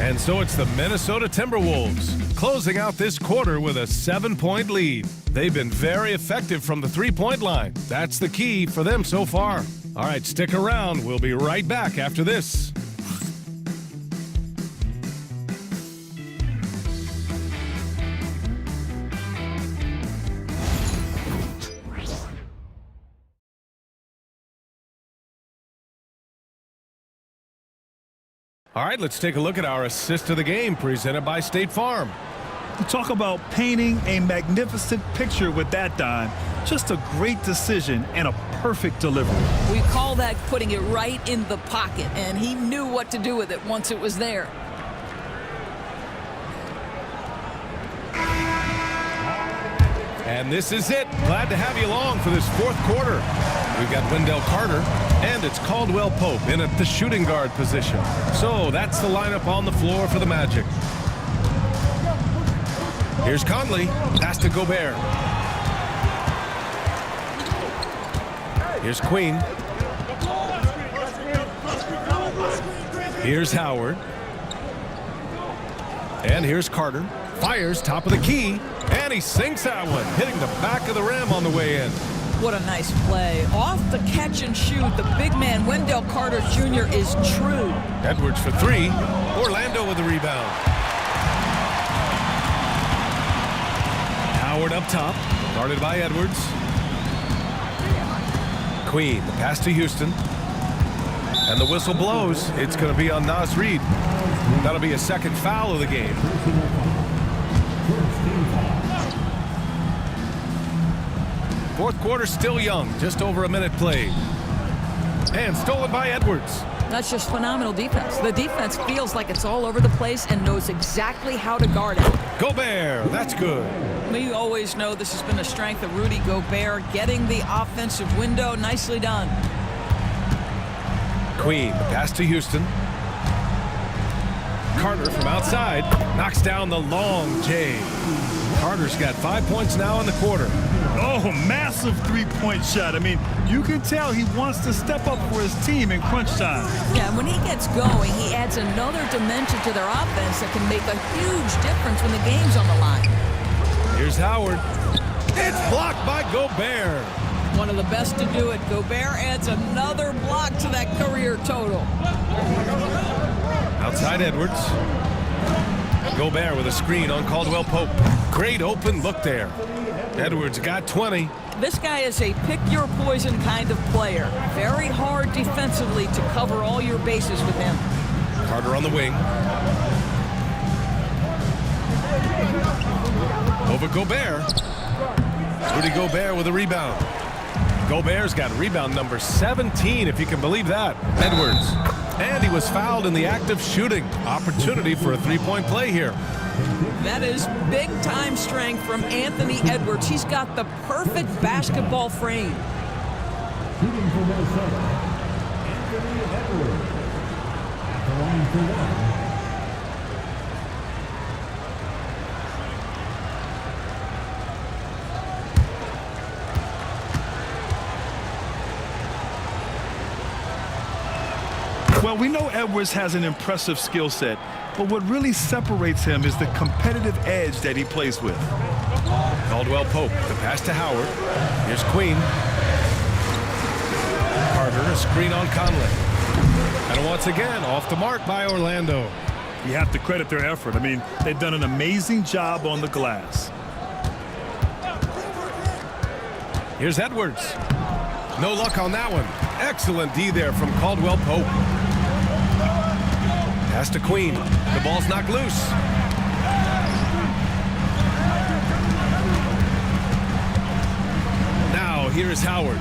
And so it's the Minnesota Timberwolves closing out this quarter with a 7-point lead. They've been very effective from the three-point line. That's the key for them so far. All right, stick around. We'll be right back after this. All right, let's take a look at our assist of the game presented by State Farm. You talk about painting a magnificent picture with that dime. Just a great decision and a perfect delivery. We call that putting it right in the pocket, and he knew what to do with it once it was there. And this is it. Glad to have you along for this fourth quarter. We've got Wendell Carter, and it's Caldwell Pope in at the shooting guard position. So that's the lineup on the floor for the Magic. Here's Conley. Pass to Gobert. Here's Queen. Here's Howard. And here's Carter. Fires top of the key. And he sinks that one, hitting the back of the rim on the way in. What a nice play. Off the catch and shoot, the big man, Wendell Carter Jr. is true. Edwards for three. Orlando with the rebound. Howard up top, guarded by Edwards. Queen, the pass to Houston. And the whistle blows. It's going to be on Naz Reid. That'll be a second foul of the game. Fourth quarter still young, just over a minute played. And stolen by Edwards. That's just phenomenal defense. The defense feels like it's all over the place and knows exactly how to guard it. Gobert, that's good. We always know this has been a strength of Rudy Gobert, getting the offensive window. Nicely done. Queen, the pass to Houston. Carter from outside knocks down the long J. Carter's got 5 points now in the quarter. Oh, massive three-point shot. I mean, you can tell he wants to step up for his team in crunch time. Yeah, and when he gets going, he adds another dimension to their offense that can make a huge difference when the game's on the line. Here's Howard. It's blocked by Gobert. One of the best to do it. Gobert adds another block to that career total. Outside Edwards. Gobert with a screen on Caldwell Pope. Great open look there. Edwards got 20. This guy is a pick-your-poison kind of player. Very hard defensively to cover all your bases with him. Carter on the wing. Over Gobert. Rudy Gobert with a rebound. Gobert's got rebound number 17, if you can believe that. Edwards. And he was fouled in the act of shooting. Opportunity for a three-point play here. That is big-time strength from Anthony Edwards. He's got the perfect basketball frame. Shooting for Minnesota, Anthony Edwards. At the line for one. Well, we know Edwards has an impressive skill set, but what really separates him is the competitive edge that he plays with. Caldwell Pope, the pass to Howard. Here's Queen. Carter, a screen on Conley. And once again, off the mark by Orlando. You have to credit their effort. I mean, they've done an amazing job on the glass. Here's Edwards. No luck on that one. Excellent D there from Caldwell Pope. Pass to Queen. The ball's knocked loose. Now here is Howard.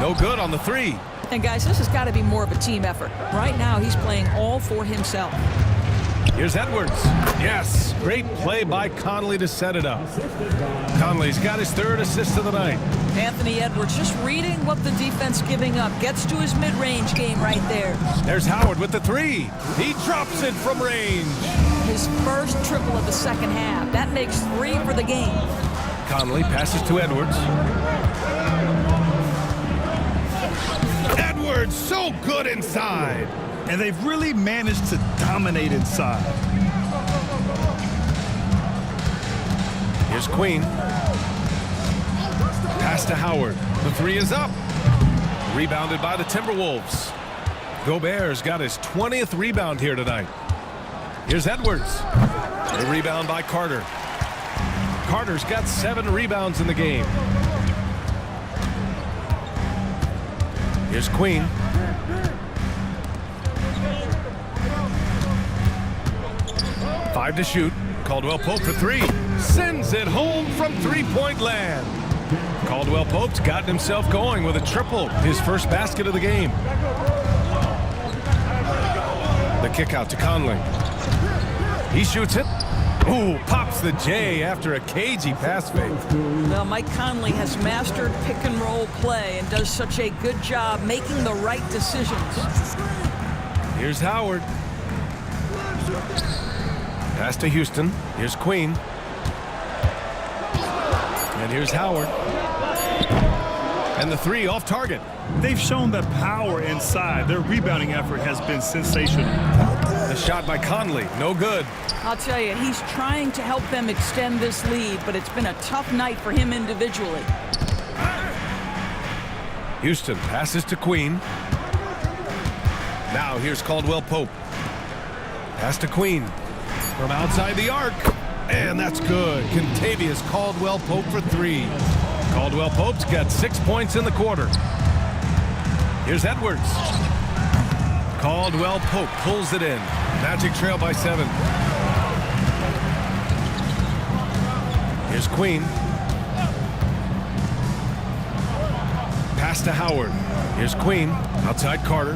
No good on the three. And guys, this has got to be more of a team effort. Right now, he's playing all for himself. Here's Edwards. Yes, great play by Conley to set it up. Conley's got his 3rd assist of the night. Anthony Edwards just reading what the defense giving up. Gets to his mid-range game right there. There's Howard with the 3. He drops it from range. His first triple of the second half. That makes 3 for the game. Conley passes to Edwards. Edwards so good inside. And they've really managed to dominate inside. Here's Queen. Pass to Howard. The 3 is up. Rebounded by the Timberwolves. Gobert's got his 20th rebound here tonight. Here's Edwards. The rebound by Carter. Carter's got 7 rebounds in the game. Here's Queen. Five to shoot. Caldwell Pope for 3. Sends it home from 3-point land. Caldwell Pope's gotten himself going with a triple. His first basket of the game. The kick out to Conley. He shoots it. Ooh, pops the J after a cagey pass fake. Well, Mike Conley has mastered pick and roll play and does such a good job making the right decisions. Here's Howard. Pass to Houston. Here's Queen. And here's Howard. And the 3 off target. They've shown that power inside. Their rebounding effort has been sensational. The shot by Conley, no good. I'll tell you, he's trying to help them extend this lead, but it's been a tough night for him individually. Houston passes to Queen. Now here's Caldwell Pope. Pass to Queen from outside the arc. And that's good. Contavious Caldwell Pope for 3. Caldwell Pope's got 6 points in the quarter. Here's Edwards. Caldwell Pope pulls it in. Magic trail by 7. Here's Queen. Pass to Howard. Here's Queen. Outside Carter.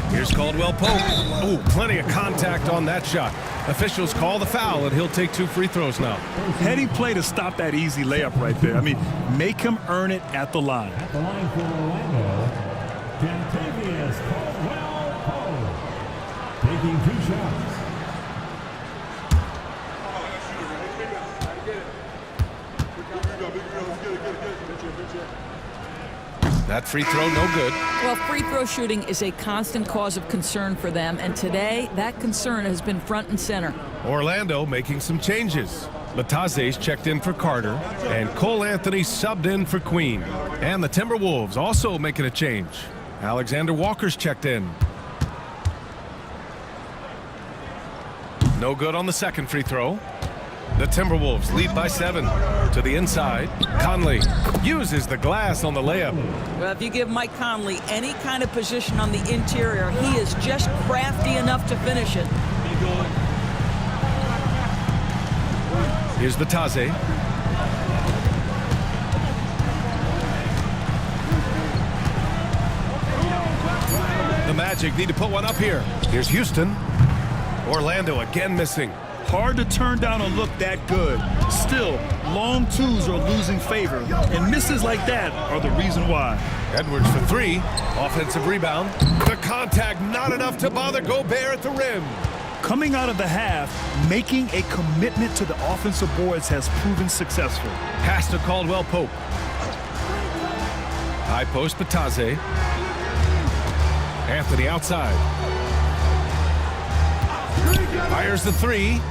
Here's Caldwell Pope. Ooh, plenty of contact on that shot. Officials call the foul, and he'll take 2 free throws now. Heady play to stop that easy layup right there. I mean, make him earn it at the line. At the line for Orlando, Contavious Caldwell Pope, taking 2 shots. That free throw, no good. Well, free throw shooting is a constant cause of concern for them, and today that concern has been front and center. Orlando making some changes. Lataze's checked in for Carter, and Cole Anthony subbed in for Queen. And the Timberwolves also making a change. Alexander Walker's checked in. No good on the second free throw. The Timberwolves lead by 7. To the inside, Conley uses the glass on the layup. Well, if you give Mike Conley any kind of position on the interior, he is just crafty enough to finish it. Here's Lataze. The Magic need to put one up here. Here's Houston. Orlando again missing. Hard to turn down a look that good. Still, long twos are losing favor, and misses like that are the reason why. Edwards for 3. Offensive rebound. The contact not enough to bother Gobert at the rim. Coming out of the half, making a commitment to the offensive boards has proven successful. Pass to Caldwell Pope. High post Lataze. Anthony outside. Fires the 3.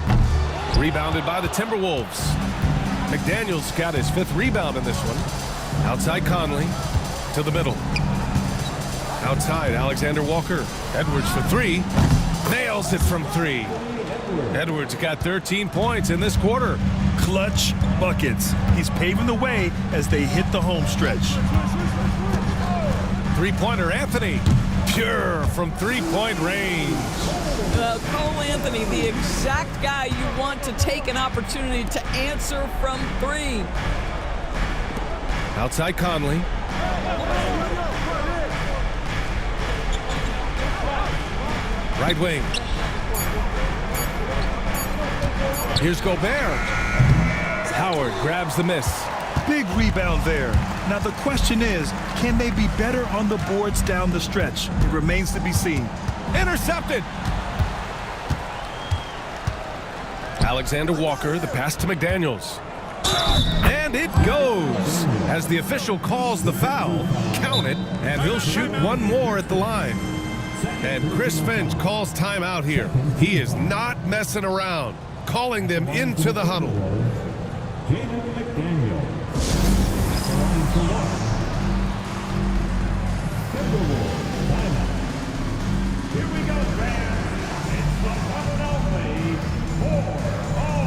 Rebounded by the Timberwolves. McDaniels got his 5th rebound in this one. Outside Conley. To the middle. Outside Alexander Walker. Edwards for 3. Nails it from 3. Edwards got 13 points in this quarter. Clutch buckets. He's paving the way as they hit the home stretch. Three-pointer Anthony. Pure from 3-point range. Cole Anthony, the exact guy you want to take an opportunity to answer from 3. Outside Conley. Right wing. Here's Gobert. Howard grabs the miss. Big rebound there. Now the question is, can they be better on the boards down the stretch? It remains to be seen. Intercepted. Alexander Walker, the pass to McDaniels. And it goes. As the official calls the foul, count it, and he'll shoot one more at the line. And Chris Finch calls timeout here. He is not messing around, calling them into the huddle. Here we go, fans. It's the one and only 407.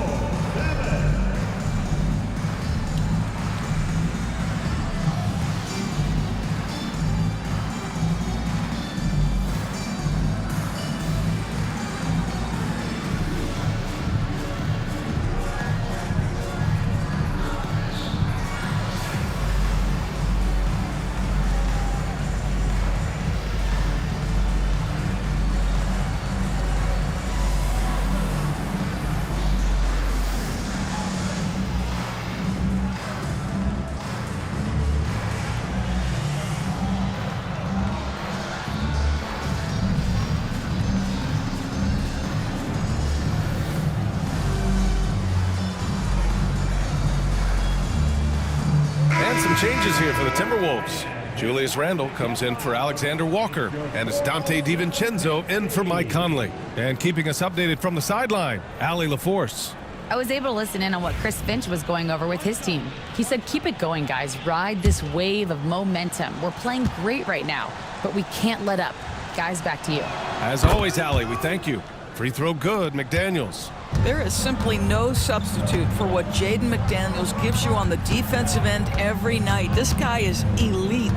Some changes here for the Timberwolves. Julius Randle comes in for Alexander Walker, and it's Dante DiVincenzo in for Mike Conley. And keeping us updated from the sideline, Allie LaForce. I was able to listen in on what Chris Finch was going over with his team. He said, keep it going, guys. Ride this wave of momentum. We're playing great right now, but we can't let up. Guys, back to you. As always, Allie, we thank you. Free throw good, McDaniels. There is simply no substitute for what Jaden McDaniels gives you on the defensive end every night. This guy is elite.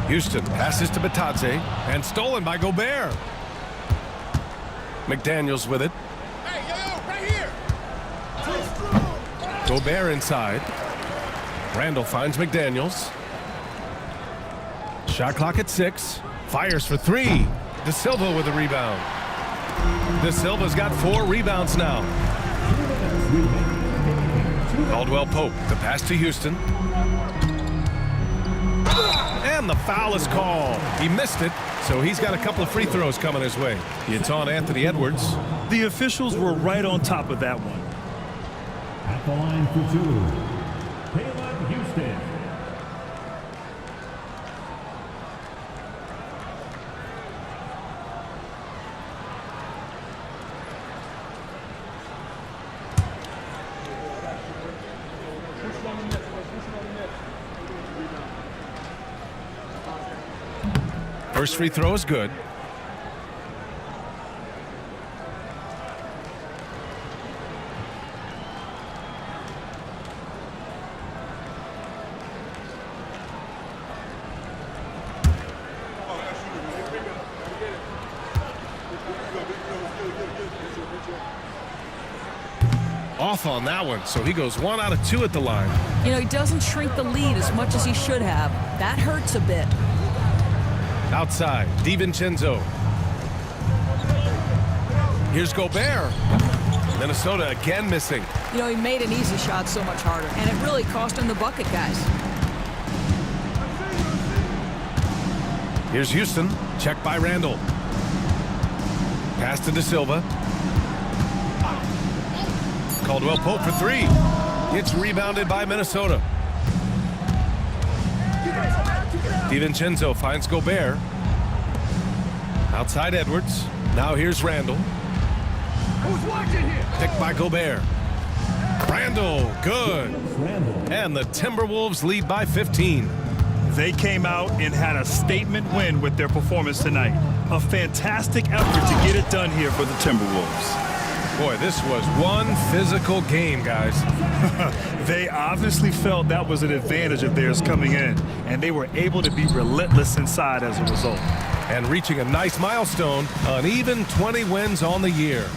Houston passes to Batadze and stolen by Gobert. McDaniels with it. Hey, yo, right here. Gobert inside. Randle finds McDaniels. Shot clock at 6. Fires for 3. De Silva with the rebound. De Silva's got 4 rebounds now. Caldwell Pope, the pass to Houston. And the foul is called. He missed it, so he's got a couple of free throws coming his way. It's on Anthony Edwards. The officials were right on top of that one. At the line for 2, Caleb Houston. First free throw is good. Off on that one, so he goes 1 out of 2 at the line. You know, he doesn't shrink the lead as much as he should have. That hurts a bit. Outside, DiVincenzo. Here's Gobert. Minnesota again missing. You know, he made an easy shot so much harder, and it really cost him the bucket, guys. Here's Houston, checked by Randle. Pass to De Silva. Caldwell Pope for 3. It's rebounded by Minnesota. DiVincenzo finds Gobert. Outside Edwards. Now here's Randle. Who's watching here? Picked by Gobert. Randle, good. And the Timberwolves lead by 15. They came out and had a statement win with their performance tonight. A fantastic effort to get it done here for the Timberwolves. Boy, this was one physical game, guys. They obviously felt that was an advantage of theirs coming in, and they were able to be relentless inside as a result. And reaching a nice milestone, an even 20 wins on the year.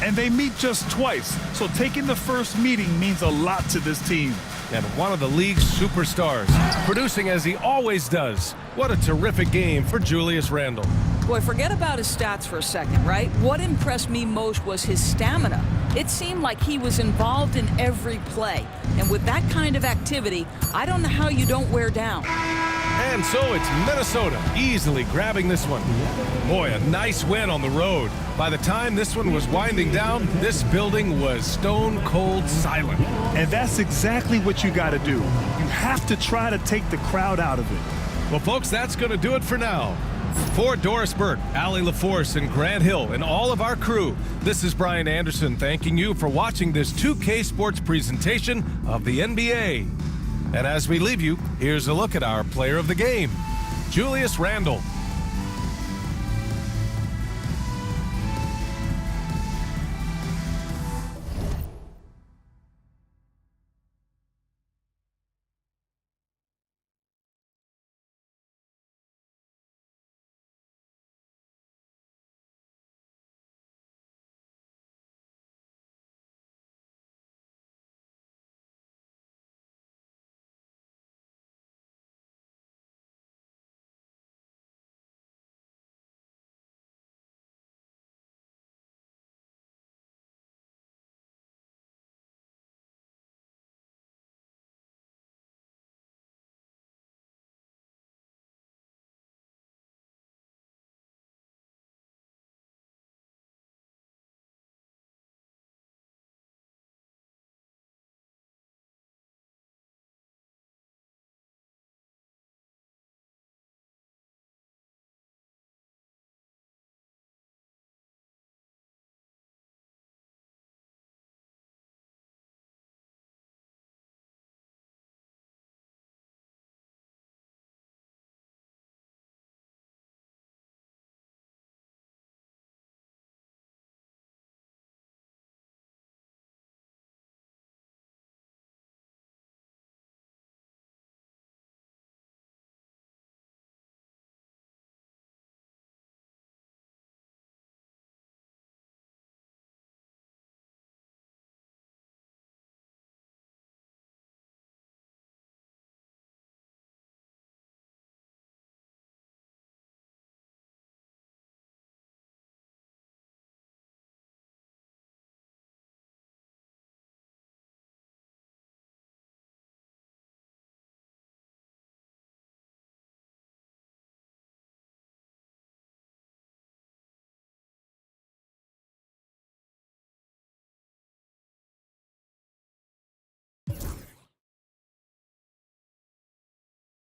And they meet just twice, so taking the first meeting means a lot to this team. And one of the league's superstars, producing as he always does. What a terrific game for Julius Randle. Boy, forget about his stats for a second, right? What impressed me most was his stamina. It seemed like he was involved in every play. And with that kind of activity, I don't know how you don't wear down. And so it's Minnesota easily grabbing this one. Boy, a nice win on the road. By the time this one was winding down, this building was stone cold silent. And that's exactly what you got to do. You have to try to take the crowd out of it. Well, folks, that's going to do it for now. For Doris Burke, Allie LaForce, and Grant Hill, and all of our crew, this is Brian Anderson thanking you for watching this 2K Sports presentation of the NBA. And as we leave you, here's a look at our player of the game, Julius Randle.